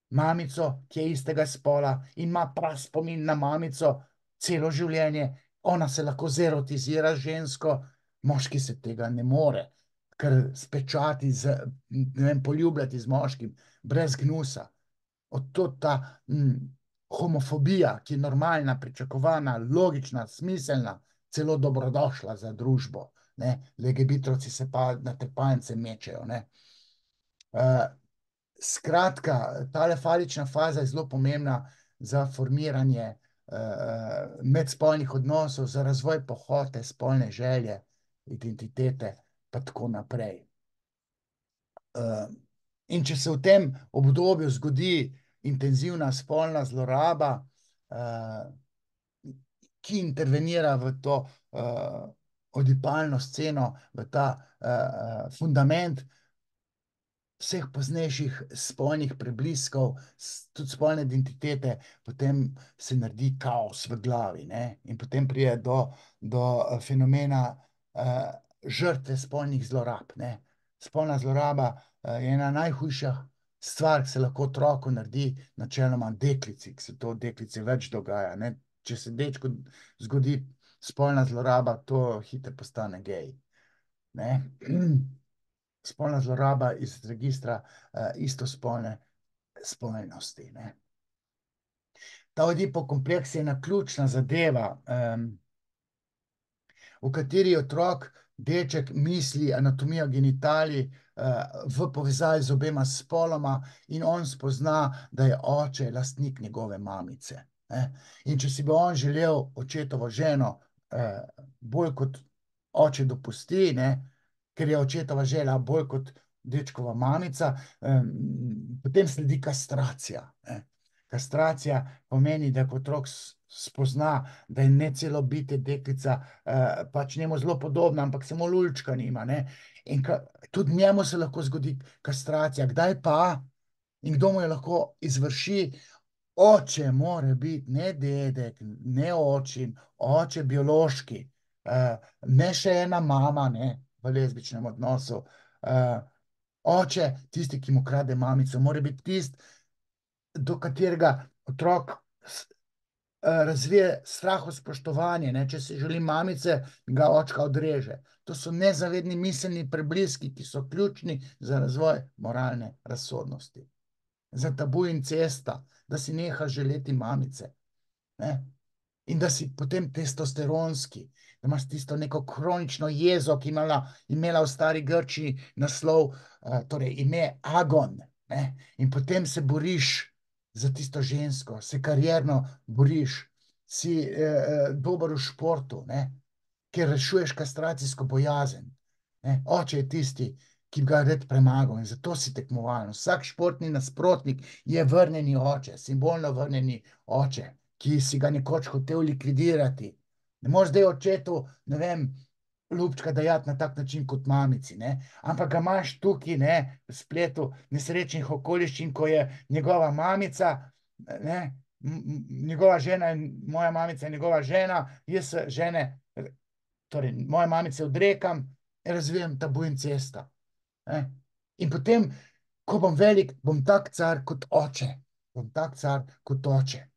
mamico, ki je istega spola in ima praspomin na mamico celo življenje. Ona se lahko zerotizira z žensko, moški se tega ne more, ker spečati, ne vem, poljubljati z moškim, brez gnusa. Od tod ta homofobija, ki je normalna, pričakovana, logična, smiselna, celo dobrodošla za družbo. LGBT-ovci se pa na trepalnice mečejo. Skratka, tale falična faza je zelo pomembna za formiranje medspolnih odnosov, za razvoj pohote, spolne želje, identitete, pa tako naprej. In če se v tem obdobju zgodi intenzivna spolna zloraba, ki intervenira v to oedipalno sceno, v ta fundament vseh poznejših spolnih prebliskov, tudi spolne identitete, potem se naredi kaos v glavi, ne? In potem pride do fenomena žrtve spolnih zlorab, ne? Spolna zloraba je ena najhujša stvar, ki se lahko otroku naredi, načeloma deklici, ki se to deklici več dogaja, ne? Če se dečku zgodi spolna zloraba, to hitro postane gej, ne? Spolna zloraba iz registra istospolne spolnosti, ne. Ta oedipokompleks je ena ključna zadeva, v kateri otrok, deček misli anatomijo genitalij v povezavi z obema spoloma in on spozna, da je oče lastnik njegove mamice, ne. In če si bi on želel očetovo ženo bolj kot oče dopusti, ne, ker je očetova želja bolj kot dečkova mamica, potem sledi kastracija, ne. Kastracija pomeni, da ko otrok spozna, da je necelo bitje deklica pač njemu zelo podobna, ampak samo lulčka nima, ne. In tudi njemu se lahko zgodi kastracija. Kdaj pa? In kdo mu jo lahko izvrši? Oče mora biti, ne dedek, ne očin, oče biološki, ne še ena mama, ne, v lezbičnem odnosu. Oče, tisti, ki mu krade mamico, mora biti tisti, do katerega otrok razvije strahospoštovanje, ne, če se želi mamice, ga očka odreže. To so nezavedni miselni prebliski, ki so ključni za razvoj moralne razsodnosti. Za tabu incesta, da si neha želeti mamice, ne. In da si potem testosteronski, da imaš tisto neko kronično jezo, ki je imela v stari Grčiji naslov, torej ime Agon, ne. In potem se boriš za tisto žensko, se karierno boriš, si dober v športu, ne, ker rešuješ kastracijsko bojazen, ne. Oče je tisti, ki bi ga rad premagal, in zato si tekmovalen. Vsak športni nasprotnik je vrnjeni oče, simbolno vrnjeni oče, ki si ga nekoč hotel likvidirati. Ne moreš zdaj očetu, ne vem, ljubčka dajati na tak način kot mamici, ne, ampak ga imaš tukaj, ne, v spletu nesrečnih okoliščin, ko je njegova mamica, ne, njegova žena in moja mamica je njegova žena, jaz se žene, torej moje mamice odrekam in razvijem tabu incesta, ne. In potem, ko bom velik, bom tak car kot oče, bom tak car kot oče.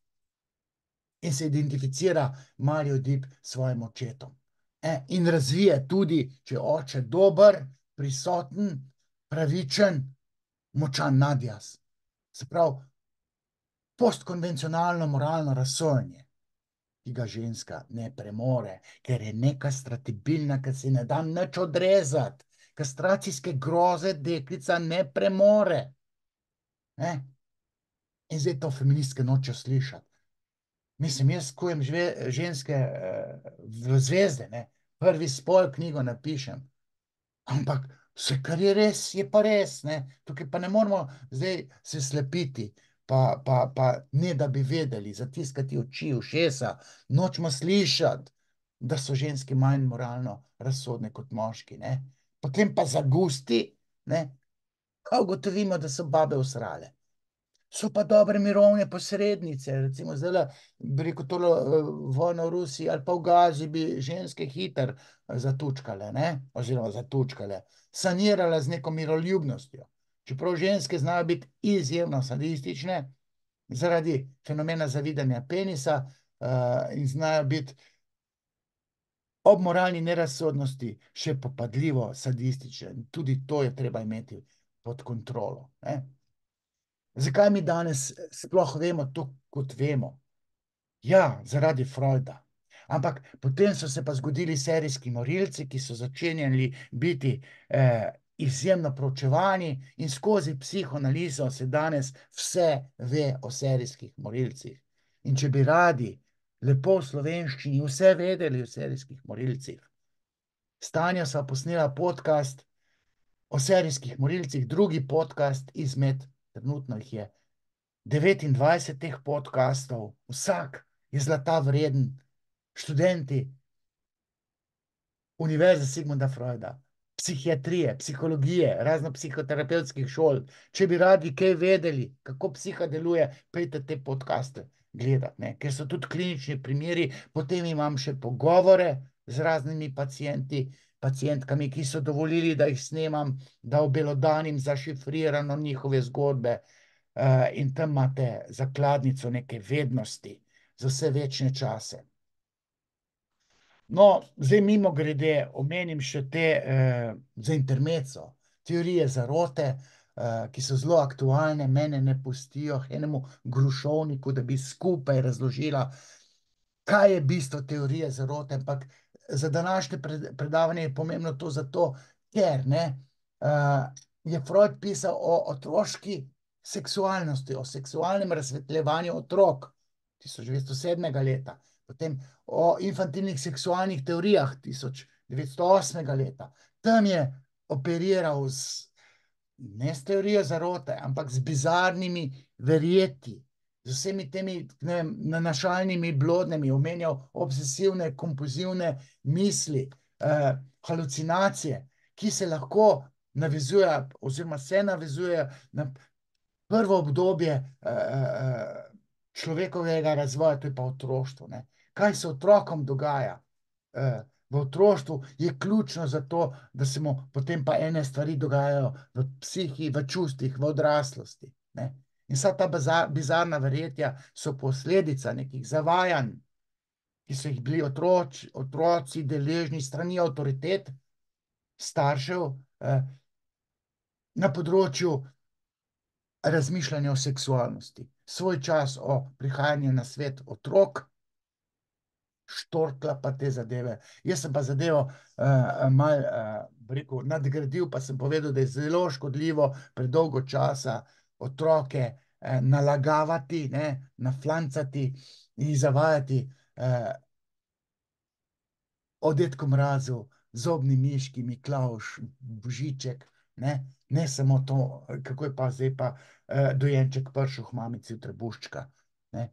In se identificira mali Oedip s svojim očetom. In razvije tudi, če je oče dober, prisoten, pravičen, močan nadjaz. Se pravi, postkonvencionalno moralno razsojanje, ki ga ženska ne premore, ker je nekastratibilna, ker se ne da nič odrezati, kastracijske groze deklica ne premore. Ne? In zdaj to feministke nočejo slišati. Mislim, jaz kujem ženske v zvezde, ne? Prvi spol knjigo napišem. Ampak vse, kar je res, je pa res. Ne? Tukaj pa ne moramo zdaj se slepiti, pa ne da bi vedeli, zatiskati oči, ušesa, nočemo slišati, da so ženske manj moralno razsodne kot moški. Ne? Potem pa zagusti, ne? Pa ugotovimo, da so babe usrale. So pa dobre mirovne posrednice, recimo zdaj, bi rekel, tole vojno v Rusiji ali pa v Gazi bi ženske hitro zatučkale, ne? Oziroma zatučkale, sanirale z neko miroljubnostjo. Čeprav ženske znajo biti izjemno sadistične zaradi fenomena zavidanja penisa in znajo biti ob moralni nerazsodnosti še popadljivo sadistične. Tudi to je treba imeti pod kontrolo, ne? Zakaj mi danes sploh vemo to, kot vemo? Ja, zaradi Freuda. Ampak potem so se pa zgodili serijski morilci, ki so začenjali biti izjemno proučevani in skozi psihoanalizo se danes vse ve o serijskih morilcih. In če bi radi lepo v slovenščini vse vedeli o serijskih morilcih, Stanja sva posnela podcast o serijskih morilcih, drugi podcast izmed, trenutno jih je 29 teh podcastov, vsak je zlata vreden, študenti Univerze Sigmunda Freuda, psihiatrije, psihologije, razno psihoterapevtskih šol. Če bi radi kaj vedeli, kako psiha deluje, pejte te podcaste gledati, ne? Ker so tudi klinični primeri, potem imam še pogovore z raznimi pacientkami, ki so dovolili, da jih snemam, da obelodanim zašifrirano njihove zgodbe, in tam imate zakladnico neke vednosti za vse večne čase. No, zdaj mimogrede omenim še te za intermezzo, teorije zarote, ki so zelo aktualne, mene ne pustijo enemu Grušovniku, da bi skupaj razložila, kaj je bistvo teorije zarote, ampak za današnje predavanje je pomembno to zato, ker ne, je Freud pisal o otroški seksualnosti, o seksualnem razsvetljevanju otrok 1907. leta, potem o infantilnih seksualnih teorijah 1908. leta. Tam je operiral ne s teorijo zarote, ampak z bizarnimi verjetji, z vsemi temi, ne vem, nanašalnimi blodnjami, omenjal obsesivne, kompulzivne misli, halucinacije, ki se lahko navezuje oziroma se navezuje na prvo obdobje človekovega razvoja, to je pa otroštvo, ne. Kaj se otrokom dogaja v otroštvu, je ključno za to, da se mu potem pa ene stvari dogajajo v psihi, v čustvih, v odraslosti, ne. In vsa ta bizarna verjetja so posledica nekih zavajanj, ki so jih bili otroci deležni strani avtoritet, staršev, na področju razmišljanja o seksualnosti. Svoj čas o prihajanju na svet otrok, štorkla pa te zadeve. Jaz sem pa zadevo malo, bi rekel, nadgradil, pa sem povedal, da je zelo škodljivo predolgo časa otroke nalagavati, ne, naflancati in zavajati o Dedku Mrazu, Zobni miški, Miklavž, Božiček, ne samo to, kako je pa zdaj pa dojenček prišel k mamici v trebuščka, ne.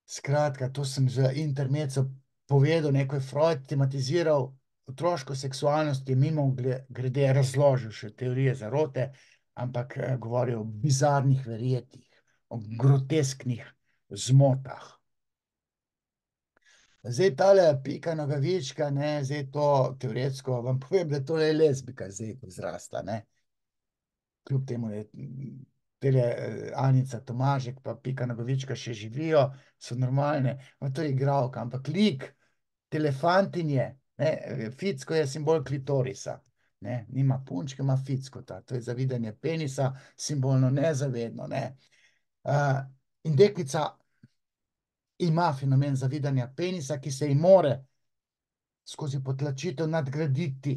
Skratka, to sem z intermezzo povedal, neko je Freud tematiziral otroško seksualnost, je mimogrede razložil še teorije zarote, ampak govoril o bizarnih verjetjih, o grotesknih zmotah. Zdaj tale Pika Nogavička, ne, zdaj to teoretsko, vam povem, da to je lezbika zdaj zrasla, ne. Kljub temu je tele Anica Tomažek pa Pika Nogavička še živijo, so normalne, to je igralka, ampak lik tele fantinje, ne, ficko je simbol klitorisa, ne, nima punčke, ima fickota, to je zavidanje penisa, simbolno nezavedno, ne. In deklica ima fenomen zavidanja penisa, ki se ji more skozi potlačitev nadgraditi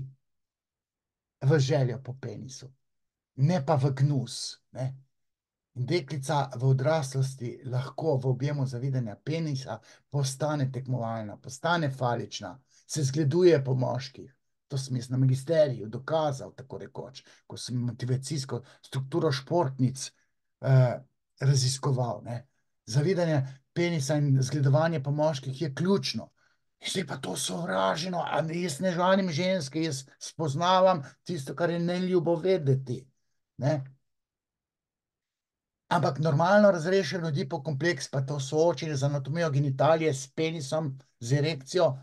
v željo po penisu, ne pa v gnus. Ne? In deklica v odraslosti lahko v objemu zavidanja penisa postane tekmovalna, postane falična, se zgleduje po moških. To sem jaz na magisteriju dokazal, tako rekoč, ko sem motivacijsko strukturo športnic raziskoval. Ne. Zavidanje penisa in zgledovanje po moških je ključno. Zdaj pa to sovražno, a jaz ne žalim ženske, jaz spoznavam tisto, kar je neljubo vedeti. Ne. Ampak normalno razrešen ljudi po kompleks, pa to soočenje z anatomijo genitalije, s penisom, z erekcijo,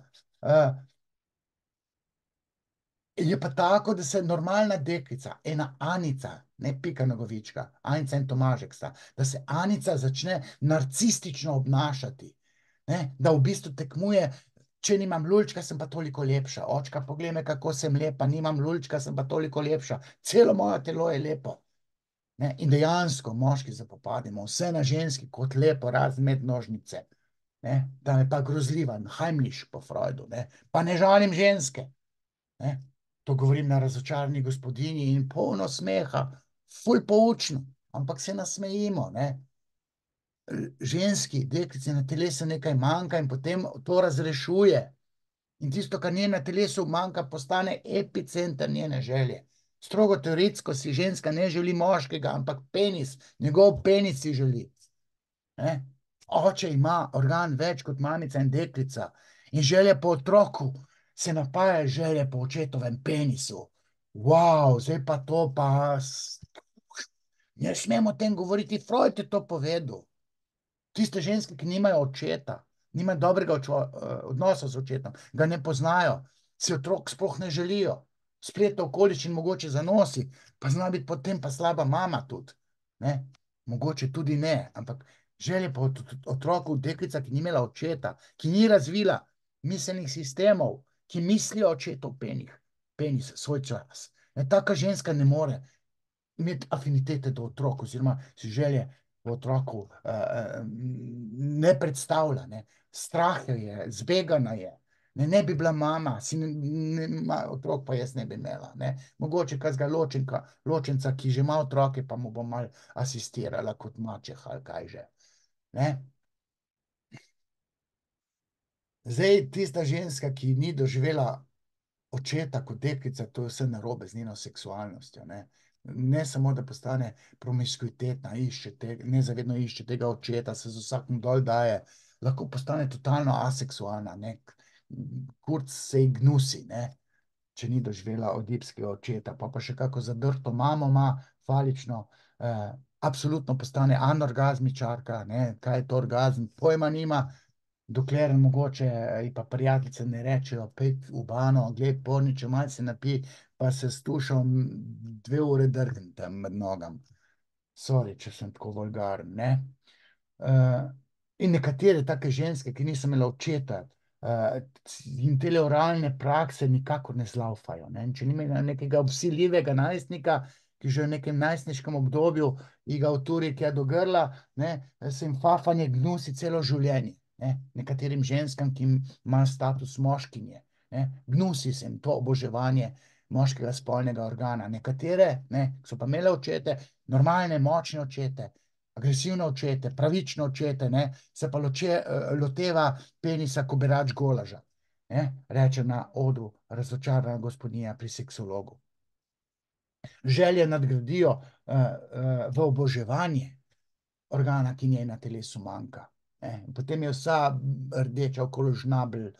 je pa tako, da se normalna deklica, ena Anica, ne Pika Nogavička, Anica in Tomažek sta, da se Anica začne narcistično obnašati, ne? Da v bistvu tekmuje, če nimam lulčka, sem pa toliko lepša. Očka, poglej me, kako sem lepa, nimam lulčka, sem pa toliko lepša. Celo moje telo je lepo. Ne? In dejansko moški zapopademo vse na ženski kot lepo, razen med nožnice. Ne? Da je pa grozljiva, Heimlich po Freudu, ne? Pa ne žalim ženske. Ne? To govorim na razočarani gospodinji in polno smeha, ful poučno, ampak se nasmejimo. Ne? Ženski, deklici na telesu nekaj manjka in potem to razrešuje. In tisto, kar njej na telesu manjka, postane epicenter njene želje. Strogo teoretsko si ženska ne želi moškega, ampak penis, njegov penis si želi. Ne? Oče ima organ več kot mamica in deklica in želje po otroku se napaja želje po očetovem penisu. Wow, zdaj pa to pa... Ne smemo o tem govoriti, Freud je to povedal. Tiste ženske, ki nimajo očeta, nimajo dobrega odnosa z očetom, ga ne poznajo, si otrok sploh ne želijo, spletne okoliščine mogoče zanosi, pa zna biti potem pa slaba mama tudi. Ne? Mogoče tudi ne, ampak želje po otroku, deklica, ki ni imela očeta, ki ni razvila miselnih sistemov, ki mislijo očetov penis, svoj čas. Taka ženska ne more imeti afinitete do otrok, oziroma si želje po otroku ne predstavlja. Ne. Strah jo je, zbegana je. Ne bi bila mama, otrok pa jaz ne bi imela. Ne. Mogoče kakega ločenca, ki že ima otroke, pa mu bo malo asistirala kot mačeha ali kaj že. Ne. Zdaj, tista ženska, ki ni doživela očeta kot deklica, to je vse narobe z njeno seksualnostjo. Ne samo, da postane promiskuitetna, nezavedno išče tega očeta, se z vsakim dol daje, lahko postane totalno aseksualna, kurc se ji gnusi, če ni doživela odipskega očeta, pa še kako zadrto mamo ima, falično, absolutno postane anorgazmičarka, kaj je to orgazm, pojma nima, dokler mogoče ji pa prijateljice ne rečejo, pej v bano, gled porniče, malo se napij, pa se s tušom 2 ure drgnem tam med nogam. Sorry, če sem tako vulgaren, ne. In nekatere take ženske, ki niso imele očeta, in tele oralne prakse nikakor ne zlaufajo, ne. In če ni imela nekega vsiljivega najstnika, ki že v nekem najstniškem obdobju ji ga uturi tja do grla, se jim fafanje gnusi celo življenje. Nekaterim ženskam, ki ima status moškinje, gnusi se jim to oboževanje moškega spolnega organa. Nekatere, so pa imele očete, normalne, močne očete, agresivne očete, pravične očete, se pa loteva penisa, ko bi rač golaža, reče na odru razočarana gospodinja pri seksologu. Želje nadgradijo v oboževanje organa, ki njej na telesu manjka. Potem je vsa rdeča okolo žnabelj,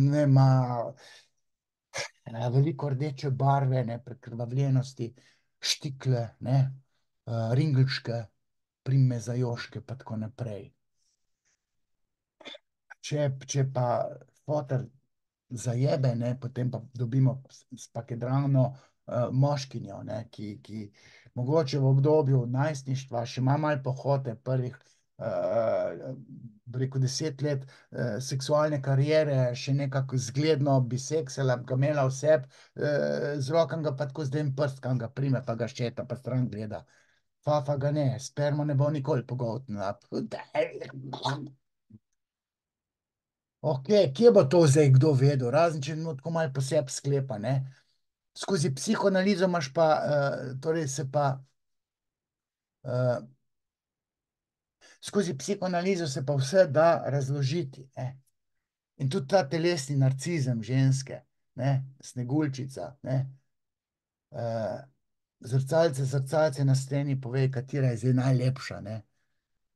nema veliko rdeče barve, prekrvavljenosti, štikle, ringelčke, primezajoške pa tako naprej. Če pa foter zajebe, potem pa dobimo spakedrano moškinjo, ki mogoče v obdobju najstništva še ima malo pohote prvih, rekel 10 let seksualne kariere, še nekako zgledno biseksala, ga imela vseb, z rokom ga pa tako z en prstkam ga prime, pa ga ščeta, pa stran gleda. Fafa ga ne, spermo ne bo nikoli pogoltnila. Ok, kje bo to zdaj kdo vedel, razen če tako malo po sebi sklepa, Skozi psihoanalizo imaš pa, torej se pa, uh, skozi psihoanalizo se pa vse da razložiti. Ne? In tudi ta telesni narcizem ženske, ne? Sneguljčica, ne? Uh, zrcalce, zrcalce na steni pove, katera je zdaj najlepša. Ne?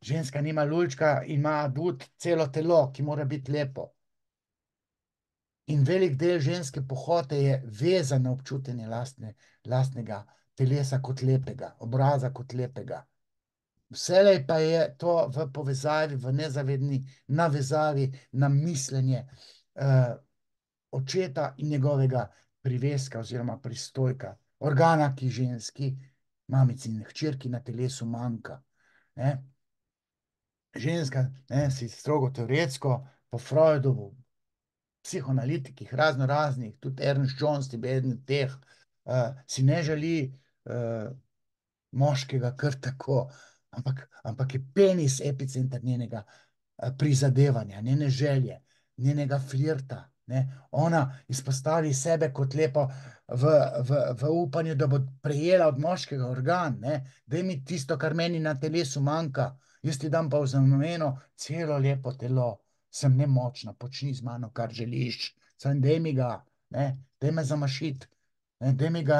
Ženska nima lulčka, ima tudi celo telo, ki mora biti lepo. In velik del ženske pohote je vezan na občutenje lastnega telesa kot lepega, obraza kot lepega. Vselej pa je to v povezavi, v nezavedni navezavi na mišljenje očeta in njegovega priveska oziroma pristojka, organa, ki ženski, mamici in hčerki na telesu manjka. Ne? Ženska, ne, si strogo teoretsko, po Freudovu, psihoanalitikih, razno raznih, tudi Ernst Jones, ti eden teh, si ne želi moškega kar tako, ampak je penis epicenter njenega prizadevanja, njene želje, njenega flirta. Ne? Ona izpostavi sebe kot lepo v upanju, da bo prejela od moškega organ, ne? Daj mi tisto, kar meni na telesu manjka, jaz ti dam pa v zameno celo lepo telo, sem nemočna, počni z mano, kar želiš, samo daj mi ga, ne? Daj me zamašiti, ne? Daj mi ga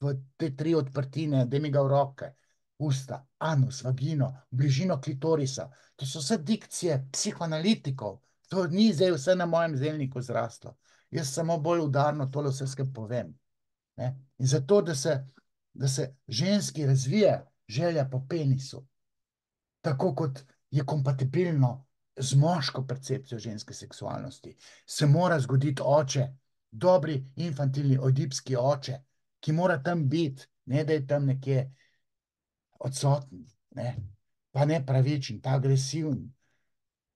v te 3 odprtine, daj mi ga v roke, usta, anus, vagino, bližino klitorisa. To so vse dikcije psihoanalitikov. To ni zdaj vse na mojem zelniku zraslo. Jaz samo bolj udarno tole vse skupaj povem. Ne? In zato, da se ženski razvije želja po penisu, tako kot je kompatibilno z moško percepcijo ženske seksualnosti, se mora zgoditi oče, dobri infantilni oidipski oče, ki mora tam biti, ne da je tam nekje odsoten, ne? Pa nepravičen, pa agresiven,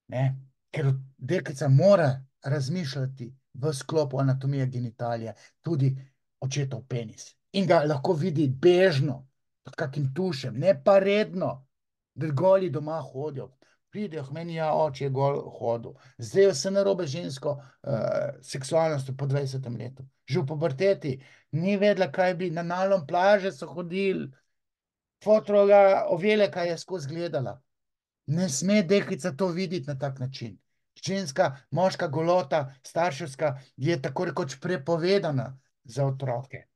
ne? Ker deklica mora razmišljati v sklopu anatomije genitalije tudi očetov penis. In ga lahko vidi bežno, pod kakim tušem, ne pa redno, da goli doma hodijo. Pridejo, meni ja, oče je gol hodil. Zdaj je vse narobe žensko seksualnostjo po 20. letu. Že v puberteti ni vedela, kaj bi, na nalom plaže so hodili, fotroga oveleka je skozi gledala. Ne sme deklica to videti na tak način. Ženska, moška golota, starševska je tako rekoč prepovedana za otroke.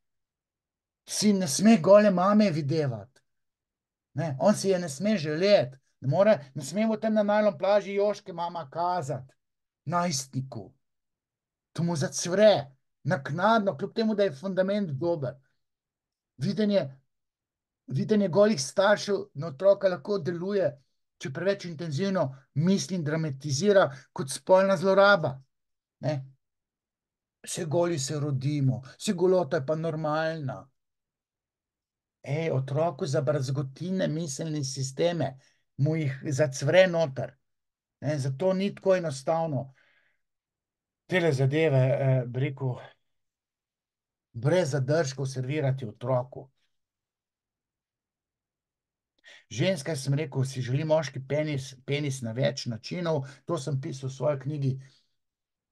Sin ne sme gole mame videvati. Ne, on si je ne sme želeti. Ne sme mu tam na najlon plaži joške mama kazati. Najstniku. To mu zacvre. Naknadno, kljub temu, da je fundament dober. Videnje golih staršev na otroka lahko deluje, če preveč intenzivno misli in dramatizira kot spolna zloraba. Ne? Vse goli se rodimo, vse golota je pa normalna. Otroku zabrazgotine miselne sisteme, mu jih zacvre noter. Ne? Zato ni tako enostavno tele zadeve, bi rekel, brez zadržkov servirati otroku. Ženska, sem rekel, si želi moški penis na več načinov. To sem pisal v svoji knjigi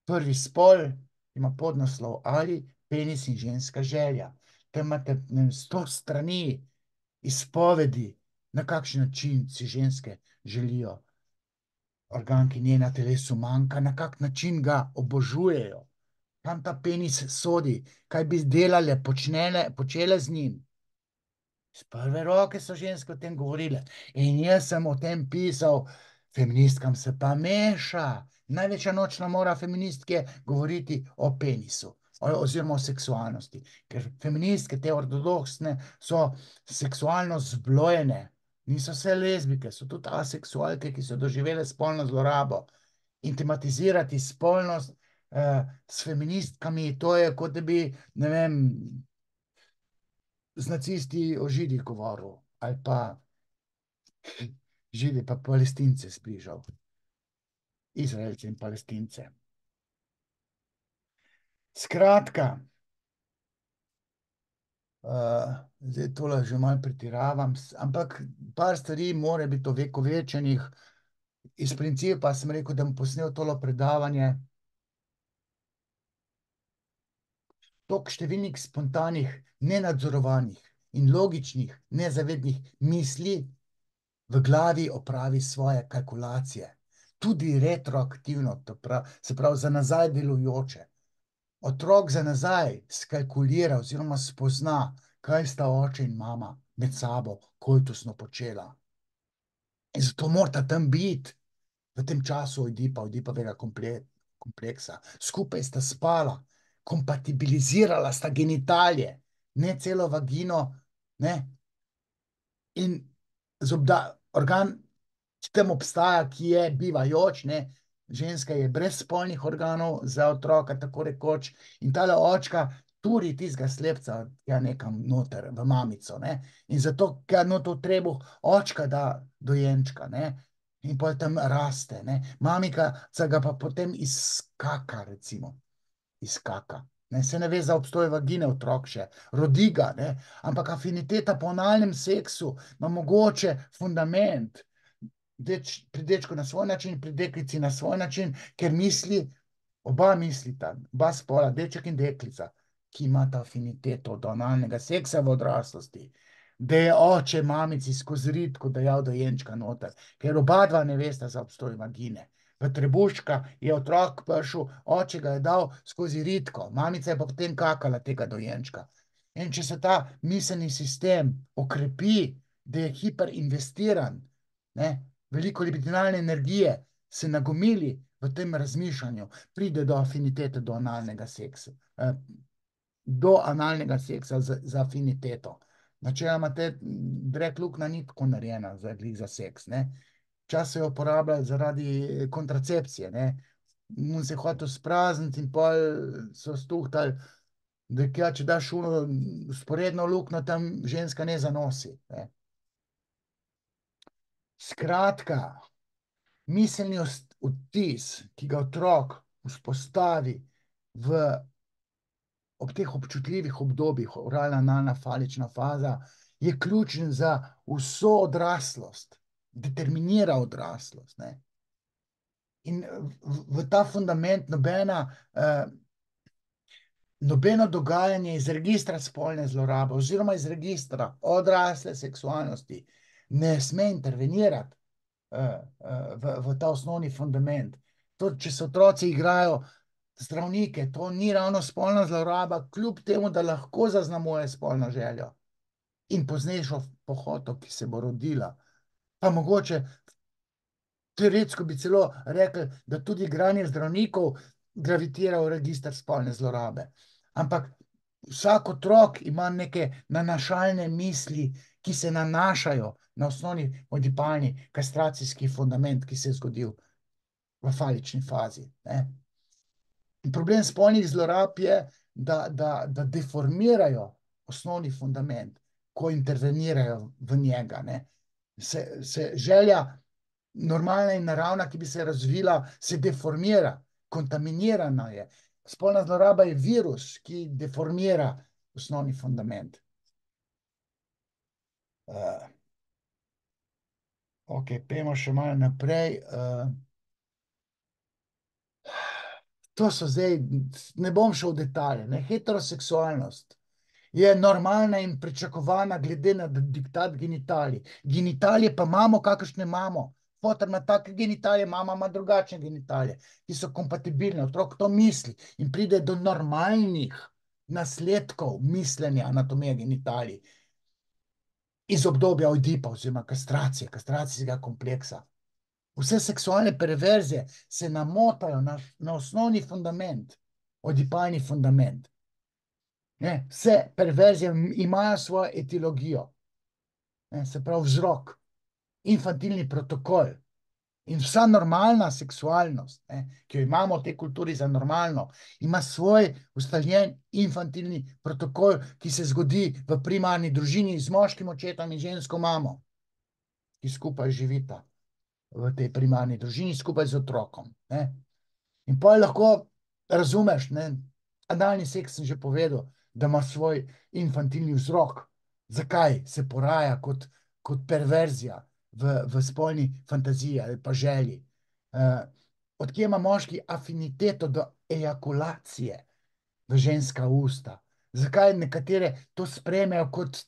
Prvi spol, ima podnaslov Ali penis in ženska želja. Tam imate 100 strani izpovedi, na kakšen način si ženske želijo organ, ki njej na telesu manjka, na kak način ga obožujejo, kam ta penis sodi, kaj bi delale, počele z njim. Z prve roke so ženske o tem govorile. In jaz sem o tem pisal, feministkam se pa meša. Največja nočna mora feministke govoriti o penisu oziroma o seksualnosti. Ker feministke, te ortodoksne, so seksualno zblojene. Niso vse lezbike, so tudi aseksualke, ki so doživele spolno zlorabo. In tematizirati spolnost s feministkami, to je kot da bi, ne vem, z nacisti o Židih govoril, ali pa Žide pa Palestince zbližal. Izraelce in Palestince. Skratka, zdaj tole že malo pretiravam, ampak par stvari mora biti ovekovečenih. Iz principa sem rekel, da bom posnel tole predavanje. tok številnih spontanih, nenadzorovanih in logičnih, nezavednih misli v glavi opravi svoje kalkulacije. Tudi retroaktivno, se pravi za nazaj delujoče. Otrok za nazaj skalkulira oziroma spozna, kaj sta oče in mama med sabo koitusno počela. In zato morata tam biti v tem času Ojdipovega kompleksa. Skupaj sta spala, kompatibilizirala sta genitalije, ne celo vagino, ne. In organ, ki tam obstaja, ki je bivajoč, ne, ženska je brez spolnih organov za otroka, tako rekoč, in tale očka turi tistega slepca ja nekam noter v mamico, ne, in zato, ker noter v trebuh očka da dojenčka, ne, in pol tam raste, ne, mamika se ga pa potem izkaka, recimo, izkaka. Ne, se ne ve za obstoj vagine otrok še, rodi ga, ne, ampak afiniteta po analnem seksu ima mogoče fundament, pri dečku na svoj način, pri deklici na svoj način, ker oba mislita, oba spola, deček in deklica, ki imata afiniteto do analnega seksa v odraslosti, da je oče mamici skozi ritko dajal dojenčka noter, ker oba dva ne vesta za obstoj vagine. V trebuščka je otrok prišel, oče ga je dal skozi ritko, mamica je pa potem kakala tega dojenčka. In če se ta miselni sistem okrepi, da je hiperinvestiran, ne, veliko libidinalne energije se nagomili v tem razmišljanju, pride do afinitete do analnega seksa. Do analnega seksa z afiniteto. Načeloma te drek luknja ni tako narejena za seks, ne. Včasih jo uporabljajo zaradi kontracepcije, ne. On se je hotel sprazniti in pol so stuhtali, da če daš ono vzporedno luknjo, tam ženska ne zanosi, ne. Skratka, miselni vtis, ki ga otrok vzpostavi ob teh občutljivih obdobjih, oralna, analna, falična faza, je ključen za vso odraslost, determinira odraslost, ne. In v ta fundament nobeno dogajanje iz registra spolne zlorabe oziroma iz registra odrasle seksualnosti ne sme intervenirati v ta osnovni fundament. To, če se otroci igrajo zdravnike, to ni ravno spolna zloraba, kljub temu, da lahko zaznamuje spolno željo in poznejšo pohoto, ki se bo rodila. Pa mogoče teoretsko bi celo rekli, da tudi igranje zdravnikov gravitira v register spolne zlorabe. Ampak vsak otrok ima neke nanašalne misli, ki se nanašajo na osnovni ojdipalni kastracijski fundament, ki se je zgodil v falični fazi, ne. In problem spolnih zlorab je, da deformirajo osnovni fundament, ko intervenirajo v njega, ne. Se želja normalna in naravna, ki bi se razvila, se deformira, kontaminirana je. Spolna zloraba je virus, ki deformira osnovni fundament. Ok, pojmo še malo naprej. To so zdaj, ne bom šel v detalje, ne, heteroseksualnost je normalna in pričakovana glede na diktat genitalij. Genitalije pa imamo, kakršne imamo. Foter ima take genitalije, mama ima drugačne genitalije, ki so kompatibilne. Otrok to misli in pride do normalnih nasledkov mišljenja anatomije genitalij iz obdobja Ojdipa oziroma kastracije, kastracijskega kompleksa. Vse seksualne perverzije se namotajo na osnovni fundament, ojdipalni fundament. Ne, vse perverzije imajo svojo etiologijo, ne, se pravi vzrok, infantilni protokol. In vsa normalna seksualnost, ne, ki jo imamo v tej kulturi za normalno, ima svoj ustaljen infantilni protokol, ki se zgodi v primarni družini z moškim očetom in žensko mamo, ki skupaj živita v tej primarni družini, skupaj z otrokom, ne. In pol lahko razumeš, ne, analni seks sem že povedal, da ima svoj infantilni vzrok, zakaj se poraja kot perverzija v spolni fantaziji ali pa želji. Od kje ima moški afiniteto do ejakulacije? v ženska usta. Zakaj nekatere to sprejmejo kot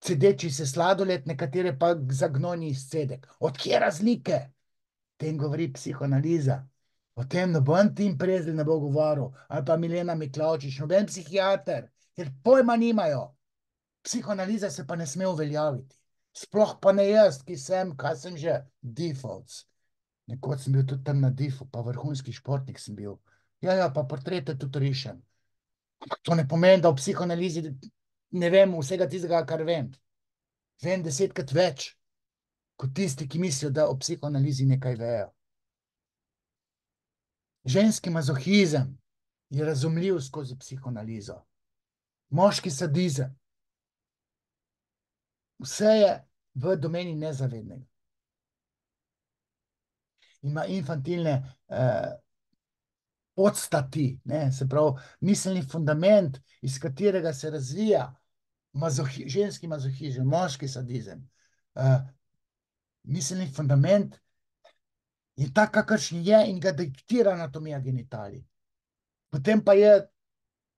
cedeči se sladoled, nekatere pa za gnojni izcedek? Od kje razlike? O tem govori psihoanaliza. O tem noben Tim Prezelj ne bo govoril, ali pa Milena Miklavčič, noben psihiater, ker pojma nimajo. Psihoanaliza se pa ne sme uveljaviti. Sploh pa ne jaz, ki sem, kaj sem že, defaults. Nekoč sem bil tudi tam na difu, pa vrhunski športnik sem bil. Ja, pa portrete tudi rišem. To ne pomeni, da v psihoanalizi ne vem vsega tistega, kar vem. Vem 10-krat več, kot tisti, ki mislijo, da o psihoanalizi nekaj vejo. Ženski mazohizem je razumljiv skozi psihoanalizo. Moški sadizem. Vse je v domeni nezavednega. Ima infantilne podstati, se pravi, miselni fundament, iz katerega se razvija ženski mazohizem, moški sadizem. Miselni fundament je tak, kakršen je in ga diktira anatomija genitalij. Potem pa je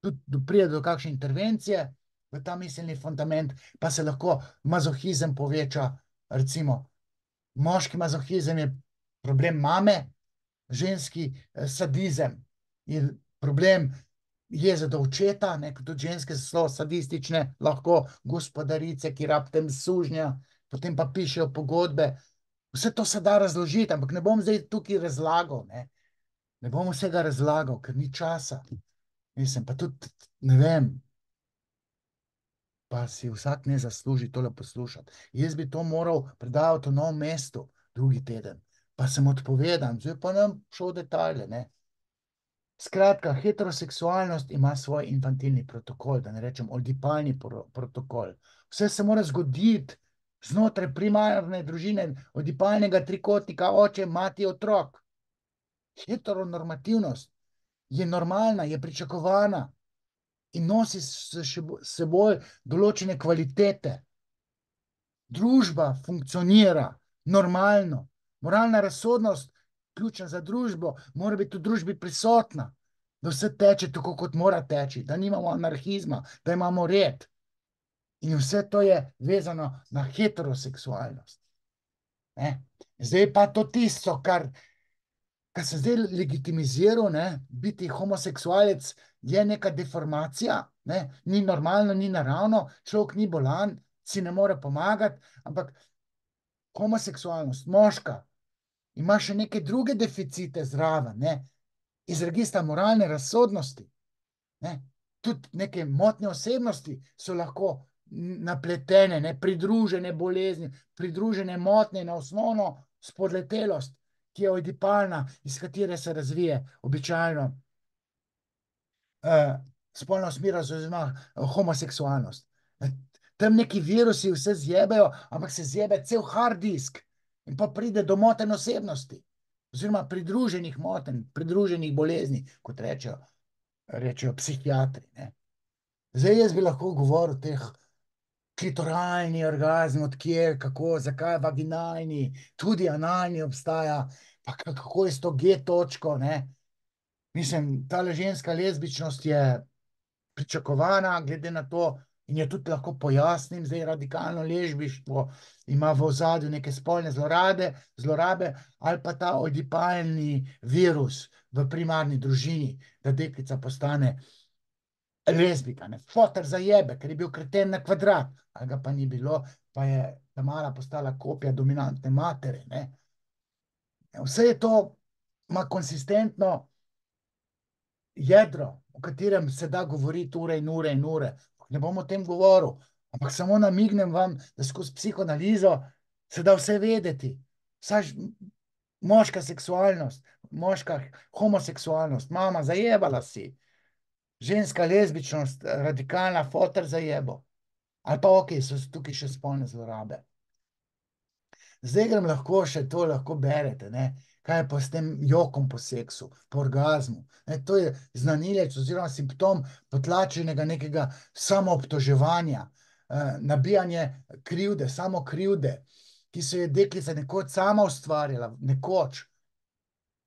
tudi pride do kakšne intervencije v ta miselni fundament, pa se lahko mazohizem poveča, recimo, moški mazohizem je problem mame, ženski sadizem je problem jeze do očeta, tudi ženske so sadistične, lahko gospodarice, ki rabtem sužnja, potem pa pišejo pogodbe. Vse to se da razložiti, ampak ne bom zdaj tukaj razlagal, ne bom vsega razlagal, ker ni časa. Mislim, pa tudi, ne vem, pa si vsak ne zasluži tole poslušati. Jaz bi to moral predavati v Novem mestu drugi teden, pa sem odpovedan, zdaj pa nam šel v detajle, Skratka, heteroseksualnost ima svoj infantilni protokol, da ne rečem oldipalni protokol. Vse se mora zgoditi znotraj primarne družine, oldipalnega trikotnika, oče, mati, otrok. Heteronormativnost je normalna, je pričakovana in nosi s seboj določene kvalitete. Družba funkcionira normalno. Moralna razsodnost, ključna za družbo, mora biti v družbi prisotna, da vse teče tako, kot mora teči, da nimamo anarhizma, da imamo red. In vse to je vezano na heteroseksualnost. Zdaj pa to tisto, kar se zdaj legitimiziral, biti homoseksualec je neka deformacija, ni normalno, ni naravno, človek ni bolan, si ne more pomagati, ampak homoseksualnost, moška, ima še neke druge deficite zraven, iz registra moralne razsodnosti. Tudi neke motnje osebnosti so lahko napletene, pridružene bolezni, pridružene motnje na osnovno spodletelost, ki je oidipalna, iz katere se razvije običajno spolna usmerjenost oziroma homoseksualnost. Tam neki virusi vse zjebejo, ampak se zjebe cel hard disk. In pa pride do motenj osebnosti, oziroma pridruženih motenj, pridruženih bolezni, kot rečejo psihiatri. Zdaj jaz bi lahko govoril o teh klitoralni orgazm, od kje, kako, zakaj vaginalni, tudi analni obstaja, pa kako je s to G točko. Mislim, tale ženska lezbičnost je pričakovana, glede na to, in je tudi lahko pojasnim, zdaj radikalno lezbištvo ima v ozadju neke spolne zlorabe, ali pa ta oidipalni virus v primarni družini, da deklica postane lezbika, foter zajebe, ker je bil kreten na kvadrat, ali ga pa ni bilo, pa je ta mala postala kopija dominantne matere. Vse je to, ima konsistentno jedro, o katerem se da govoriti ure in ure in ure. Ne bom o tem govoril, ampak samo namignem vam, da skozi psihoanalizo se da vse vedeti. Moška seksualnost, moška homoseksualnost, mama, zajebala si. Ženska lezbičnost, radikalna, foter zajebo. Ali pa ok, so tukaj še spolne zlorabe. Zdaj grem lahko še to, lahko berete, kaj je pa s tem jokom po seksu, po orgazmu. To je znanilec oziroma simptom potlačenega nekega samoobtoževanja, nabijanje krivde, samo krivde, ki so je deklica nekoč sama ustvarjala, nekoč,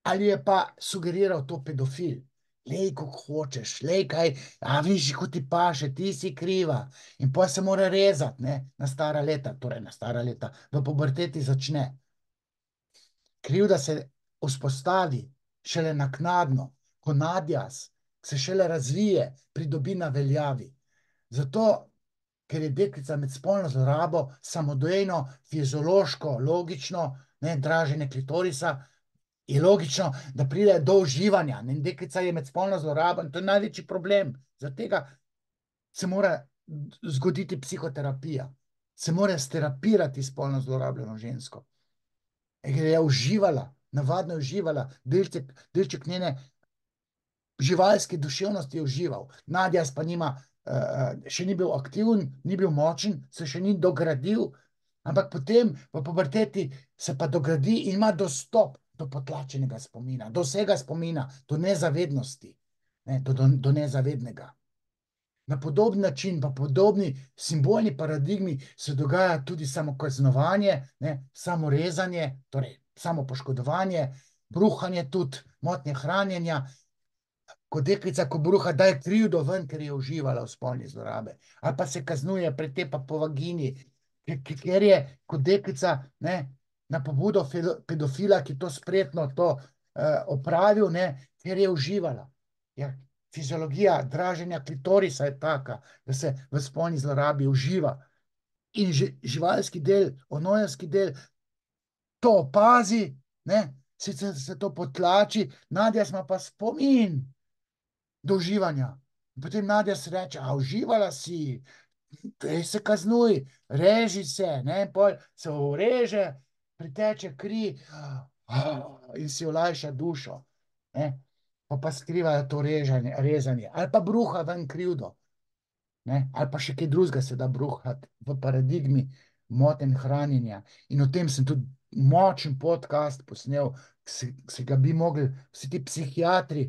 ali je pa sugeriral to pedofil. lej, kako hočeš, lej, kaj, a viš, ko ti paše, ti si kriva. In pa se mora rezati, ne, na stara leta, torej na stara leta, v puberteti začne. Krivda se vzpostavi šele naknadno, ko nadjas se šele razvije, pridobi na veljavi. Zato, ker je deklica med spolno zlorabo samodejno, fiziološko, logično, ne, draženje klitorisa, je logično, da pride do uživanja. In deklica je med spolno zlorabo in to je največji problem. Zaradi tega se mora zgoditi psihoterapija. Se mora sterapirati spolno zlorabljeno žensko. Ker je uživala, navadno je uživala, delček njene živalske duševnosti je užival. Nadjas pa nima, še ni bil aktiven, ni bil močen, se še ni dogradil, ampak potem v puberteti se pa dogradi in ima dostop do potlačenega spomina, do vsega spomina, do nezavednosti, ne, do nezavednega. Na podoben način, pa podobni simbolni paradigmi se dogaja tudi samokaznovanje, ne, samorezanje, torej samopoškodovanje, bruhanje tudi, motnje hranjenja, ko deklica, ko bruha, daje krivdo ven, ker je uživala v spolni zlorabe. Ali pa se kaznuje, pretepa po vagini, ker je kot deklica, ne, na pobudo pedofila, ki to spretno to opravil, ne, ker je uživala. Ja, fiziologija draženja klitorisa je taka, da se v spolni zlorabi uživa. In živalski del, onojevski del to opazi, ne, sicer se to potlači, Nadja ima pa spomin do uživanja. In potem Nadja se reče, a uživala si, ej se kaznuj, reži se, ne, in pol se ureže, priteče kri, in si olajša dušo, ne. Pa skrivajo to rezanje, ali pa bruha ven krivdo, ne, ali pa še kaj drugega se da bruhati v paradigmi motenj hranjenja. In o tem sem tudi močen podcast posnel, se ga bi mogli vsi ti psihiatri,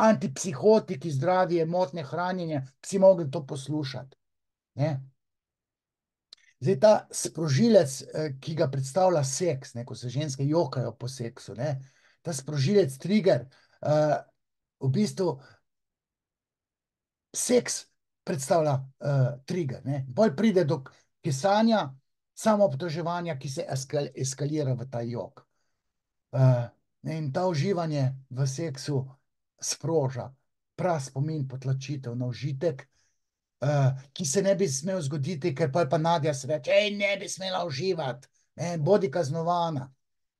antipsihotiki, zdravje, motnje hranjenja, vsi mogli to poslušati, ne. Zdaj ta sprožilec, ki ga predstavlja seks, ne, ko se ženske jokajo po seksu, ne, ta sprožilec, trigger, v bistvu seks predstavlja trigger, ne. Bolj pride do kesanja, samoobtoževanja, ki se eskalira v ta jok. In ta uživanje v seksu sproža praspomin, potlačitev na užitek, ki se ne bi smel zgoditi, ker pa Nadja se reče, ej, ne bi smela uživati, ne, bodi kaznovana.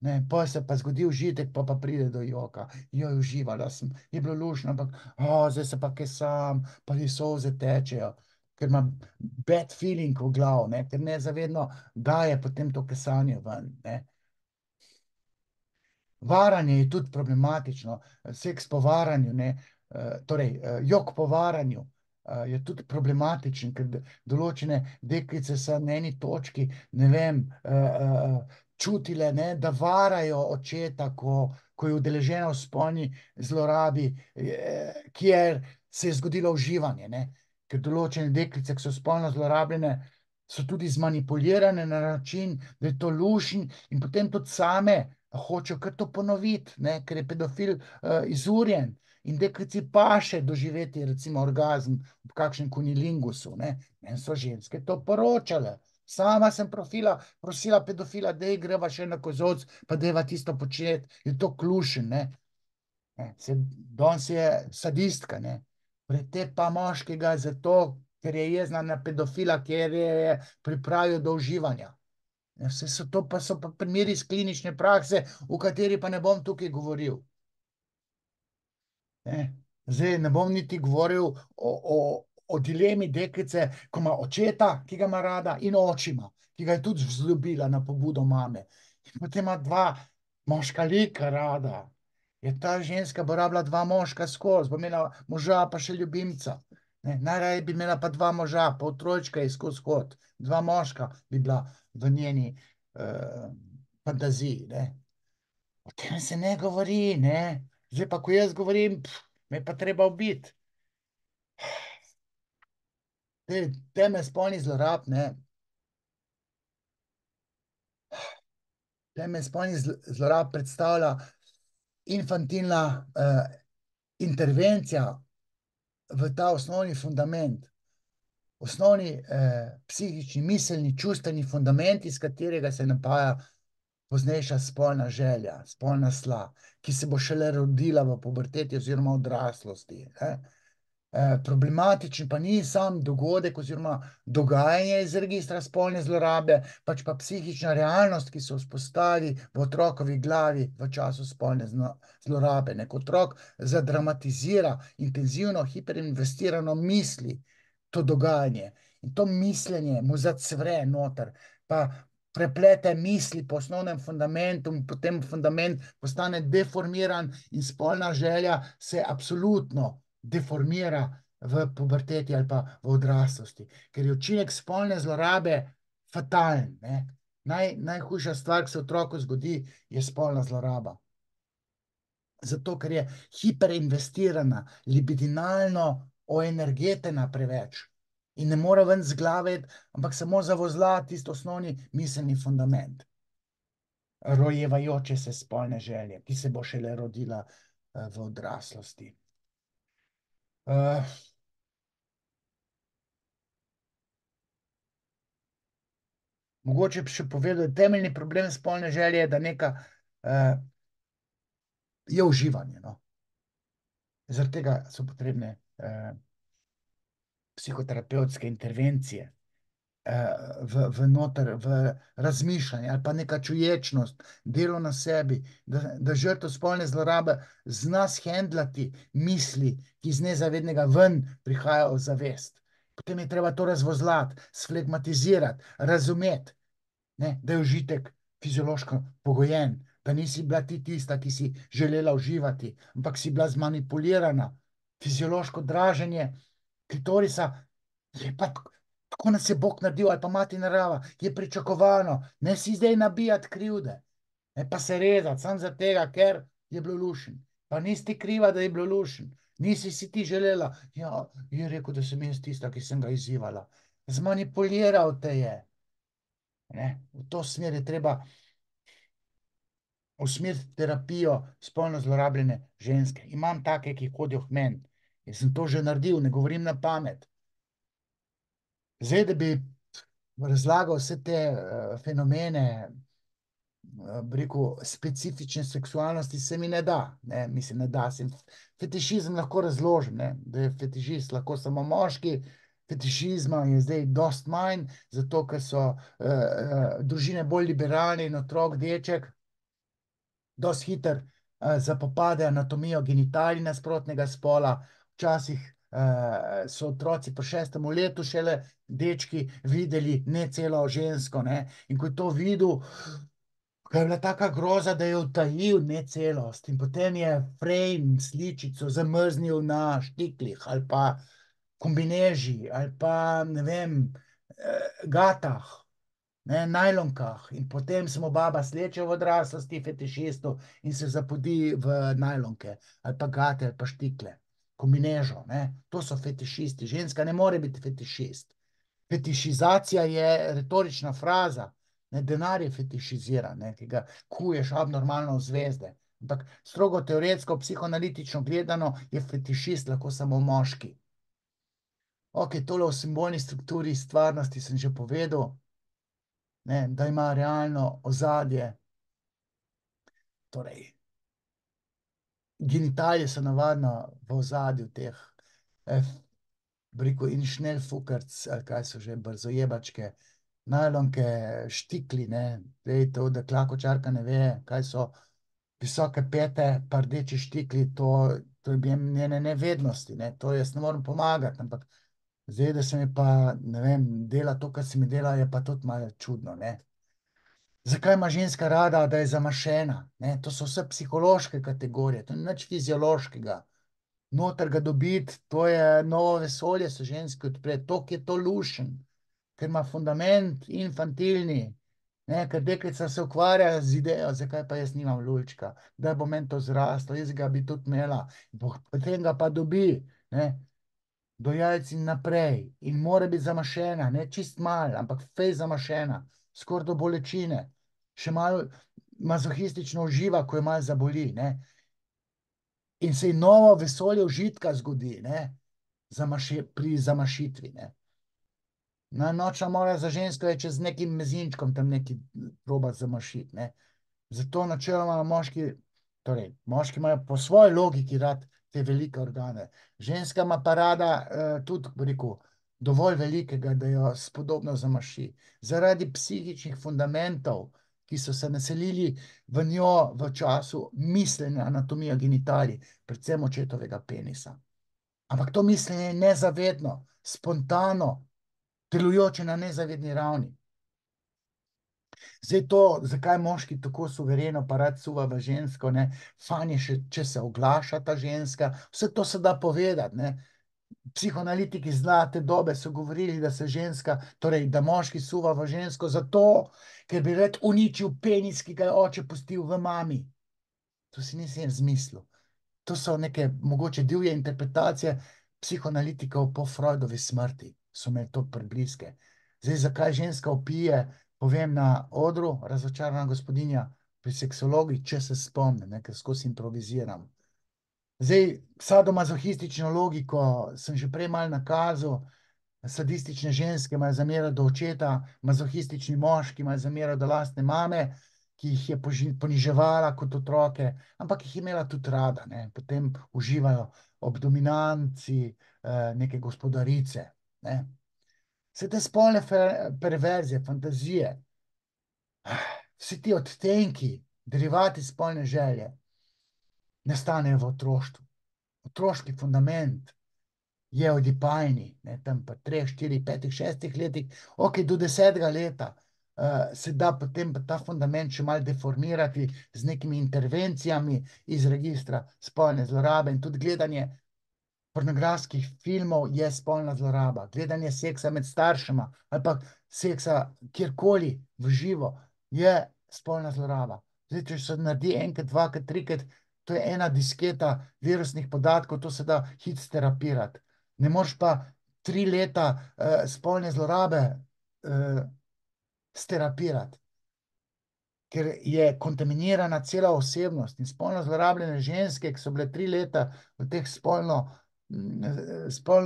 Ne, pa se pa zgodi užitek, pa pride do joka. Joj, uživala sem, je bilo luštno, ampak zdaj se pa kesam, pa ti solze tečejo, ker ima bad feeling v glavu, ne, ker nezavedno daje potem to kesanje ven, ne. Varanje je tudi problematično, seks po varanju, ne, torej, jok po varanju, je tudi problematičen, ker določene deklice so na eni točki, ne vem, čutile, ne, da varajo očeta, ko je udeležena v spolni zlorabi, kjer se je zgodilo uživanje, ne. Ker določene deklice, ki so spolno zlorabljene, so tudi zmanipulirane na način, da je to luštno in potem tudi same hočejo kar to ponoviti, ne, ker je pedofil izurjen in deklici paše doživeti recimo orgazm v kakšnem kunilingusu, ne. Meni so ženske to poročale. Sama sem prosila pedofila, daj greva še na kozolec, pa dajva tisto početi, je to luštno, ne. Danes je sadistka, ne. Pretepa moškega zato, ker je jezna na pedofila, ker je pripravil do uživanja. Vse so pa primeri iz klinične prakse, o kateri pa ne bom tukaj govoril. Zdaj ne bom niti govoril o dilemi deklice, ko ima očeta, ki ga ima rada, in očima, ki ga je tudi vzljubila na pobudo mame. In potem ima dva moška lika rada. Je ta ženska bo rabila dva moška skozi, bo imela moža pa še ljubimca. Najraje bi imela pa dva moža, pa trojčka je skozi hod. Dva moška bi bila v njeni fantaziji, ne. O tem se ne govori, ne. Zdaj pa, ko jaz govorim, me je pa treba ubiti. Teme spolnih zlorab, ne. Teme spolnih zlorab predstavlja infantilna intervencija v ta osnovni fundament, osnovni psihični, miselni, čustveni fundament, iz katerega se napaja poznejša spolna želja, spolna sla, ki se bo šele rodila v puberteti oziroma odraslosti. Problematičen pa ni sam dogodek oziroma dogajanje iz registra spolne zlorabe, pač pa psihična realnost, ki se vzpostavi v otrokovi glavi v času spolne zlorabe. Nek otrok zadramatizira intenzivno, hiperinvestirano misli to dogajanje in to mišljenje mu zacvre noter, pa preplete misli po osnovnem fundamentu in potem fundament postane deformiran in spolna želja se absolutno deformira v puberteti ali pa v odraslosti, ker je učinek spolne zlorabe fatalen. Najhujša stvar, ki se otroku zgodi, je spolna zloraba. Zato, ker je hiperinvestirana, libidinalno oenergetena preveč in ne more ven z glave, ampak samo zavozla tisti osnovni miselni fundament rojevajoče se spolne želje, ki se bo šele rodila v odraslosti. Mogoče bi še povedal, da temeljni problem spolne želje je, da neka je uživanje. Zaradi tega so potrebne psihoterapevtske intervencije v razmišljanje ali pa neka čuječnost, delo na sebi, da žrtev spolne zlorabe zna shendlati misli, ki iz nezavednega ven prihajajo v zavest. Potem je treba to razvozlati, sflegmatizirati, razumeti, da je užitek fiziološko pogojen, da nisi bila ti tista, ki si želela uživati, ampak si bila zmanipulirana. Fiziološko draženje klitorisa je pa tako nas je Bog naredil, ali pa mati narava, je pričakovano. Ne si zdaj nabijati krivde, ne pa se rezati, samo zato, ker je bilo lušen. Pa nisi ti kriva, da je bilo lušen. Nisi si ti želela. Ja, je rekel, da sem jaz tista, ki sem ga izzivala. Zmanipuliral te je. V to smer je treba usmeriti terapijo spolno zlorabljene ženske. Imam take, ki hodijo k meni. Jaz sem to že naredil, ne govorim na pamet. Zdaj, da bi razlagal vse te fenomene, bi rekel, specifične seksualnosti, se mi ne da. Mislim, ne da. Fetišizem lahko razložim, da je fetišist lahko samo moški, fetišizma je zdaj dost manj, zato ker so družine bolj liberalne in otrok, deček, dost hiter zapopade anatomijo genitalij nasprotnega spola. Včasih so otroci po 6. letu šele dečki videli ne celo žensko, in ko je to videl, ko je bila taka groza, da je utajil necelost in potem je frame, sličico zamrznil na štiklih ali pa kombineži ali pa, ne vem, gatah, najlonkah, in potem se mu baba sleče v odraslosti fetišistu in se zapodi v najlonke ali pa gate ali pa štikle, kombinežo. To so fetišisti. Ženska ne more biti fetišist. Fetišizacija je retorična fraza. Denar je fetišiziran, ki ga kuješ abnormalno v zvezde. Ampak strogo teoretsko, psihoanalitično gledano, je fetišist lahko samo moški. Ok, tole o simbolni strukturi stvarnosti sem že povedal, da ima realno ozadje. Torej, genitalije so navadno v ozadju teh in šnelfukrc, ali kaj so že, brzojebačke, najlonke, štikli, to, da klakočarka ne ve, kaj so visoke pete, pa rdeči štikli, to je njene nevednosti, to jaz ne morem pomagati, ampak zdaj, da se mi pa, ne vem, dela to, kar se mi dela, je pa tudi malo čudno. Zakaj ima ženska rada, da je zamašena? To so vse psihološke kategorije, to ni nič fiziološkega. Noter ga dobiti, to je novo vesolje, se ženski odpre, toliko je to lušen, ker ima fundament infantilni, ker deklica se ukvarja z idejo, zakaj pa jaz nimam lulčka, kdaj bo meni to zraslo, jaz ga bi tudi imela, potem ga pa dobi, do jajc in naprej, in mora biti zamašena, ne čist malo, ampak fej zamašena, skoraj do bolečine, še malo mazohistično uživa, ko jo malo zaboli, in se ji novo vesolje užitka zgodi, ne, pri zamašitvi, ne. Nočna mora za žensko je čez nekim mezinčkom tam neki proba zamašiti, ne. Zato načeloma moški, torej moški imajo po svoji logiki rad te velike organe. Ženska ima pa rada tudi, bi rekel, dovolj velikega, da jo spodobno zamaši. Zaradi psihičnih fundamentov, ki so se naselili v njo v času mišljenja anatomija genitalij, predvsem očetovega penisa. Ampak to mišljenje je nezavedno, spontano, delujoče na nezavedni ravni. Zdaj to, zakaj moški tako suvereno pa rad suva v žensko, ne, fajn je še, če se oglaša ta ženska, vse to se da povedati, ne. Psihoanalitiki zlate dobe so govorili, da se ženska, torej, da moški suva v žensko zato, ker bi rad uničil penis, ki ga je oče pustil v mami. To si nisem izmislil. To so neke mogoče divje interpretacije psihoanalitikov po Freudovi smrti, so imeli to prebliske. Zdaj, zakaj ženska vpije, povem na odru, Razočarana gospodinja pri seksologih, če se spomnim, ne, ker skozi improviziram. Zdaj, sadomazohistično logiko sem že prej malo nakazal, sadistične ženske imajo zamero do očeta, mazohistični moški imajo zamero do lastne mame, ki jih je poniževala kot otroke, ampak jih je imela tudi rada, ne. Potem uživajo ob dominanci neke gospodarice, ne. Vse te spolne perverzije, fantazije, vsi ti odtenki, derivati spolne želje, nastanejo v otroštvu. Otroški fundament je odipajni, ne, tam pa 3, 4, 5, 6 letih, ok, do 10. leta se da potem ta fundament še malo deformirati z nekimi intervencijami iz registra spolne zlorabe in tudi gledanje pornografskih filmov je spolna zloraba. Gledanje seksa med staršema ali pa seksa kjerkoli v živo je spolna zloraba. Zdaj, če se naredi enkrat, dvakrat, trikrat, to je ena disketa virusnih podatkov, to se da hitro sterapirati. Ne moreš pa 3 leta spolne zlorabe sterapirati, ker je kontaminirana cela osebnost in spolno zlorabljene ženske, ki so bile 3 leta v teh spolno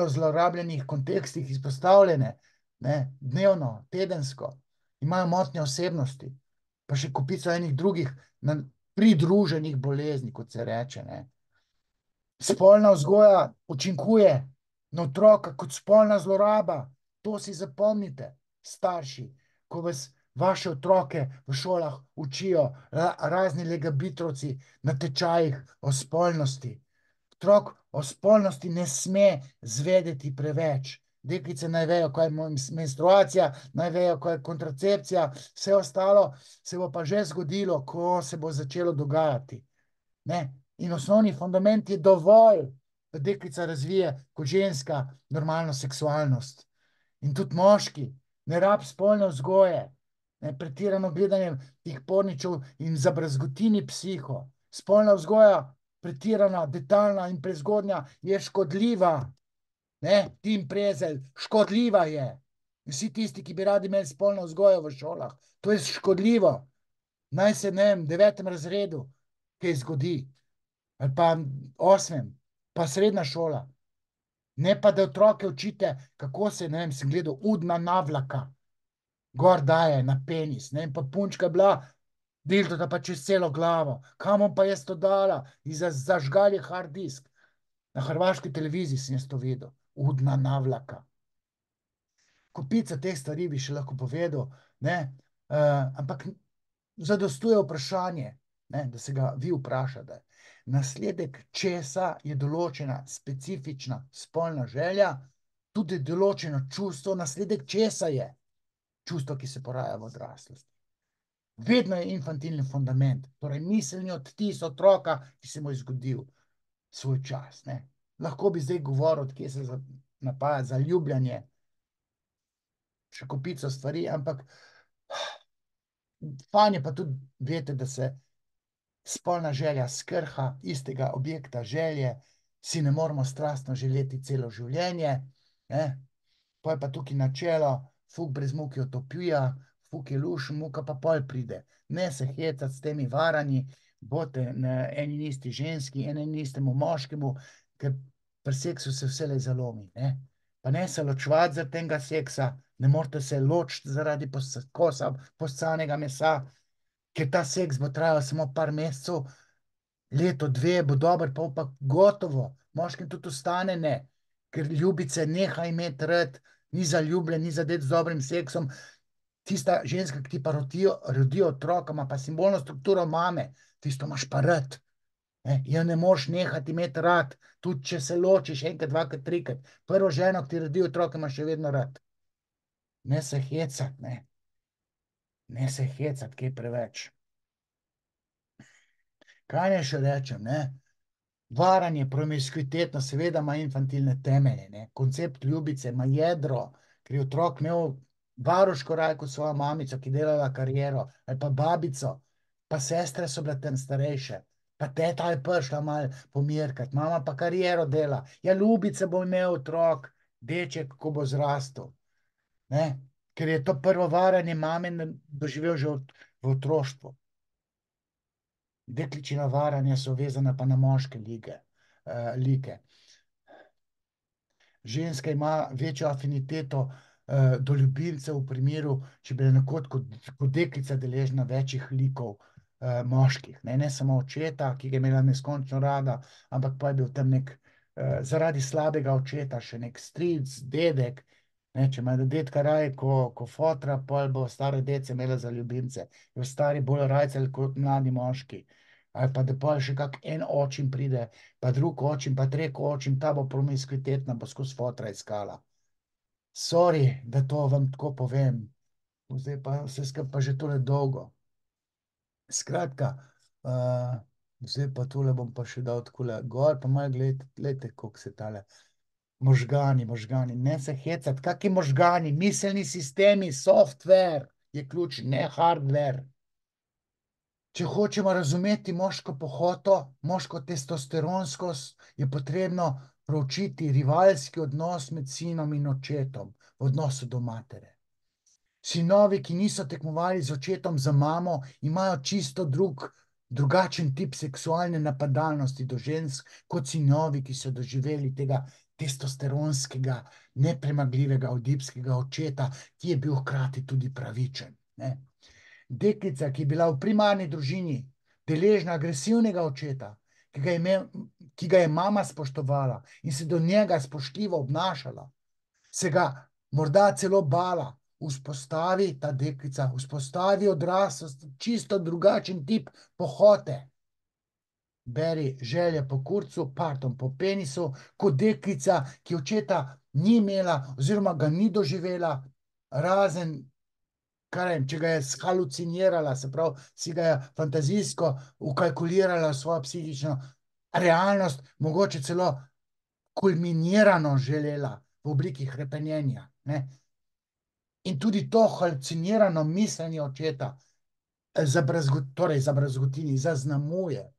zlorabljenih kontekstih izpostavljene, ne, dnevno, tedensko, imajo motnje osebnosti, pa še kopico enih drugih pridruženih bolezni, kot se reče, ne. Spolna vzgoja učinkuje na otroka kot spolna zloraba. To si zapomnite, starši, ko vas vaše otroke v šolah učijo razni legabitrovci na tečajih o spolnosti. Otrok o spolnosti ne sme zvedeti preveč. Deklice naj vejo, kaj je menstruacija, naj vejo, kaj je kontracepcija, vse ostalo se bo pa že zgodilo, ko se bo začelo dogajati, ne. In osnovni fundament je dovolj, da deklica razvije kot ženska normalno seksualnost. In tudi moški ne rab spolne vzgoje, ne, pretirano gledanje teh porničev in zabrazgotini psiho. Spolna vzgoja, pretirana, detaljna in prezgodnja je škodljiva. Ne, Tim Prezelj, škodljiva je. Vsi tisti, ki bi radi imeli spolno vzgojo v šolah, to je škodljivo. Naj se, ne vem, v 9. razredu kaj zgodi, ali pa 8., pa srednja šola. Ne pa, da otroke učite, kako se, ne vem, sem gledal udna navlaka, gor daje na penis, ne, in pa punčka je bila dildota pa čez celo glavo. Kam bom pa jaz to dala? Zažgali hard disk. Na hrvaški televiziji sem jaz to videl. Udna navlaka. Kopica teh stvari bi še lahko povedal, ne, ampak zadostuje vprašanje, ne, da se ga vi vprašate. Nasledek česa je določena specifična spolna želja, tudi določeno čustvo, nasledek česa je čustvo, ki se poraja v odraslosti. Vedno je infantilni fundament, torej miselni odtis otroka, ki se mu je zgodil svoj čas, ne. Lahko bi zdaj govoril, od kje se napaja zaljubljanje, še kopico stvari, ampak fajn je pa tudi vedeti, da se spolna želja skrha istega objekta želje, si ne moramo strastno želeti celo življenje, ne. Pol je pa tukaj načelo, fuk brez muke utopija, fuk je lušen, muka pa pol pride. Ne se hecati s temi varanji, bote na eni in isti ženski, eni in istemu moškemu, ker pri seksu se vse zalomi. Ne? Pa ne se ločevati zaradi tega seksa, ne morete se ločiti zaradi kosa poscanega mesa, ker ta seks bo trajal samo par mesecev, leto, dve, bo dober, pa gotovo. Moškim tudi ostane ne, ker ljubice neha imeti rad, ni zaljubljen, ni zadet z dobrim seksom. Tista ženska, ki ti pa rodi otroka, ima pa simbolno strukturo mame, tisto imaš pa rad. Ja ne moreš nehati imeti rad, tudi če se ločiš enkrat, dvakrat, trikrat. Prvo ženo, ki ti rodi otroka, imaš še vedno rad. Ne se hecati, ne. Ne se hecati, kaj preveč. Kaj ne še rečem, ne? Varanje, promiskuitetno, seveda ima infantilne temelje, ne? Koncept ljubice ima jedro, ker je otrok imel varuško rajko svojo mamico, ki delala kariero, ali pa babico, pa sestre so bile tam starejše, pa teta je prišla malo pomirkati, mama pa kariero dela. Ja, ljubice bo imel otrok, deček, ko bo zrastel, ne? Ker je to prvo varanje mame doživel že v otroštvu. Dekličina varanja so vezana pa na moške like. Ženska ima večjo afiniteto do ljubimcev v primeru, če bi nekoč kot deklica deležna večjih likov moških. Ne samo očeta, ki ga je imela neskončno rada, ampak pa je bil tam zaradi slabega očeta še nek stric, dedek. Če ima dedka raje ko fotra, pol bo stare dece imela za ljubimce. Jo stari bolj rajcali kot mladi moški. Ali pa da pol še kak en očim pride, pa drug očim, pa trek očim, ta bo promiskuitetna, bo skozi fotra iskala. Sorry, da to vam tako povem. Zdaj pa vse skupaj pa že tole dolgo. Skratka, zdaj pa tole bom pa še dal takole gor, pa malo gledajte, koliko se tale možgani, ne se hecati, kaki možgani, miselni sistemi, software je ključ, ne hardware. Če hočemo razumeti moško pohoto, moško testosteronskost, je potrebno proučiti rivalski odnos med sinom in očetom v odnosu do matere. Sinovi, ki niso tekmovali z očetom za mamo, imajo čisto drugačen tip seksualne napadalnosti do žensk, kot sinovi, ki so doživeli tega testosteronskega, nepremagljivega odipskega očeta, ki je bil hkrati tudi pravičen. Deklica, ki je bila v primarni družini deležna agresivnega očeta, ki ga je mama spoštovala in se do njega spoštljivo obnašala, se ga morda celo bala, ta deklica vzpostavi odraslost, čisto drugačen tip pohote. Beri želje po kurcu, pardon, po penisu, kot deklica, ki očeta ni imela oziroma ga ni doživela, razen če ga je halucinirala, se pravi, si ga je fantazijsko ukalkulirala v svojo psihično realnost, mogoče celo kulminirano želela v obliki hrepenenja. In tudi to halucinirano mišljenje očeta zabrazgotini, zaznamuje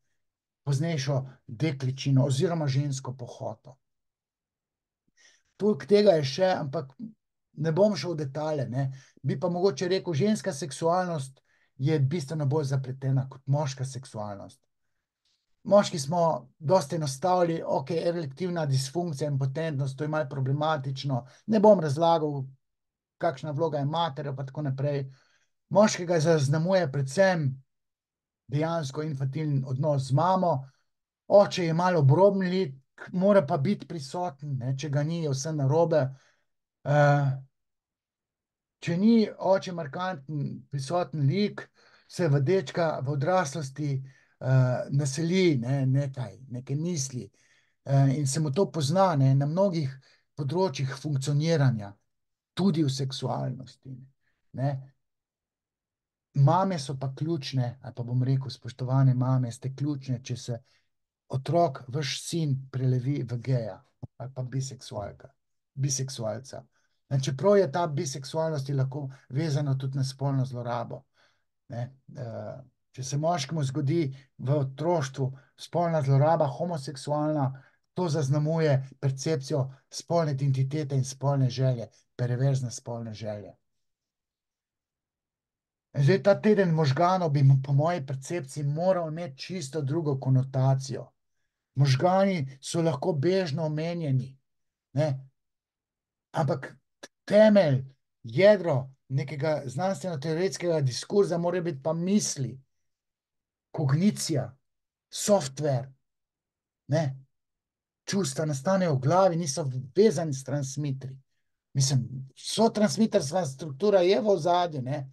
poznejšo dekličino oziroma žensko pohoto. Toliko tega je še, ampak ne bom šel v detalje, bi pa mogoče rekel, ženska seksualnost je bistveno bolj zapletena kot moška seksualnost. Moški smo dosti enostavili, ok, erektilna disfunkcija, impotentnost, to je malo problematično, ne bom razlagal, kakšna vloga je matere, pa tako naprej. Moškega zaznamuje predvsem dejansko infantilen odnos z mamo, oče je malo obroben lik, mora pa biti prisoten, če ga ni, je vse narobe. Če ni oče markanten, prisoten lik, se v dečka v odraslosti naseli neke misli in se mu to pozna na mnogih področjih funkcioniranja, tudi v seksualnosti. Mame so pa ključne, ali pa bom rekel, spoštovane mame, ste ključne, če se otrok, vaš sin prelevi v geja ali pa biseksualca. Čeprav je ta biseksualnost lahko vezana tudi na spolno zlorabo. Če se moškemu zgodi v otroštvu spolna zloraba, homoseksualna, to zaznamuje percepcijo spolne identitete in spolne želje, perverzne spolne želje. Zdaj ta teden možganov bi po moji percepciji moral imeti čisto drugo konotacijo. Možgani so lahko bežno omenjeni, ne? Ampak temelj, jedro nekega znanstveno-teoretskega diskurza mora biti pa misli, kognicija, software, ne? Čustva nastanejo v glavi, niso vezani s transmitri. Mislim, so transmiterska struktura je v ozadju, ne?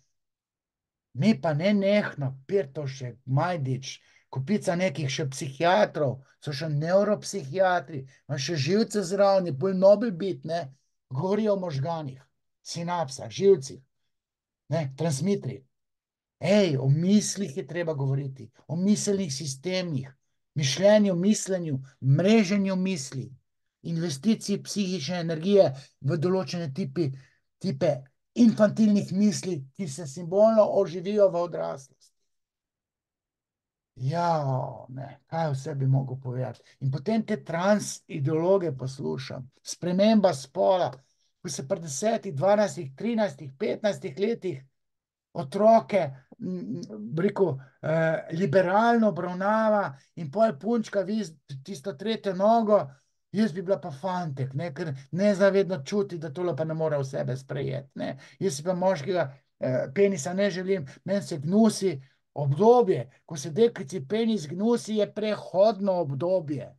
Mi pa ne nehno, Pirtovšek, Majdič, kupica nekih še psihiatrov, so še nevropsihiatri, ima še živce zraven, je bolj nobel bit, ne? Govorijo o možganih, sinapsah, živcih, ne? Transmitri. Ej, o mislih je treba govoriti, o miselnih sistemih, mišljenju, mislenju, mreženju misli, investiciji psihične energije v določene tipe infantilnih misli, ki se simbolno oživijo v odraslosti. Ja, ne, kaj vse bi mogel povedati. In potem te transideologe poslušam. Sprememba spola, ko se pri 10, 12, 13, 15 letih otroke, rekel, liberalno obravnava in pol punčka viz tisto tretjo nogo, jaz bi bila pa fantek, ne, ker nezavedno čuti, da tole pa ne more v sebe sprejeti, ne. Jaz si pa moškega penisa ne želim, meni se gnusi obdobje, ko se deklici penis gnusi, je prehodno obdobje.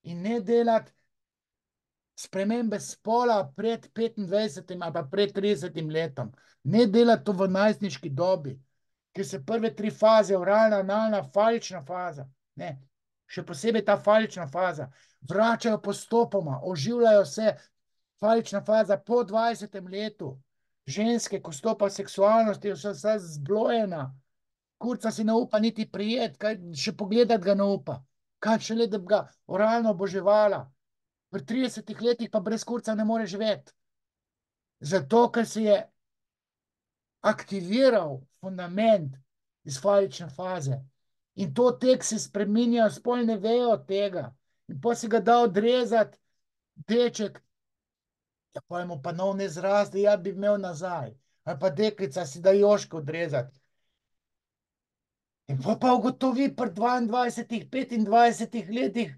In ne delati spremembe spola pred 25 ali pa pred 30 letom. Ne delati to v najstniški dobi, ker se prve 3 faze, oralna, analna, falična faza, ne, še posebej ta falična faza, vračajo postopoma, oživljajo se falična faza po 20. letu. Ženske, ko stopa v seksualnost, je vsa zblojena. Kurca si ne upa niti prijet, kaj še pogledat ga ne upa. Kaj šele, da bi ga oralno oboževala. Pri 30 letih pa brez kurca ne more živeti. Zato, ker se je aktiviral fundament iz falične faze. In to tek se spreminja, spol ne vejo od tega. In pa si ga da odrezati, deček, ja pa mu pa nov ne zraste, ja bi imel nazaj. Ali pa deklica si da joško odrezati. In pa ugotovi pri 22, 25 letih,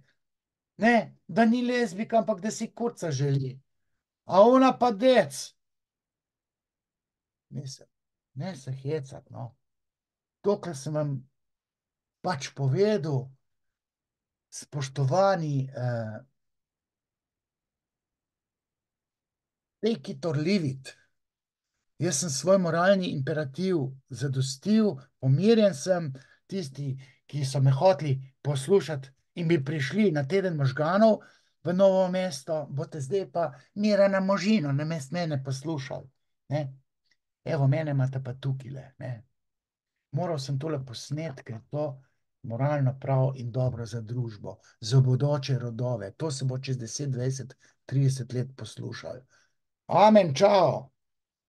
ne, da ni lezbika, ampak da si kurca želi. A ona pa dec. Mislim, ne se hecat, no. Dokler sem vam pač povedal, spoštovani, take it or leave it. Jaz sem svoj moralni imperativ zadostil, pomirjen sem, tisti, ki so me hoteli poslušati in bi prišli na teden možganov v Novo mesto, boste zdaj pa Mirana Možino namesto mene poslušali, ne. Evo, mene imate pa tukajle, ne. Moral sem tole posnet, ker je to moralno prav in dobro za družbo, za bodoče rodove. To se bo čez 10, 20, 30 let poslušalo. Amen, čao!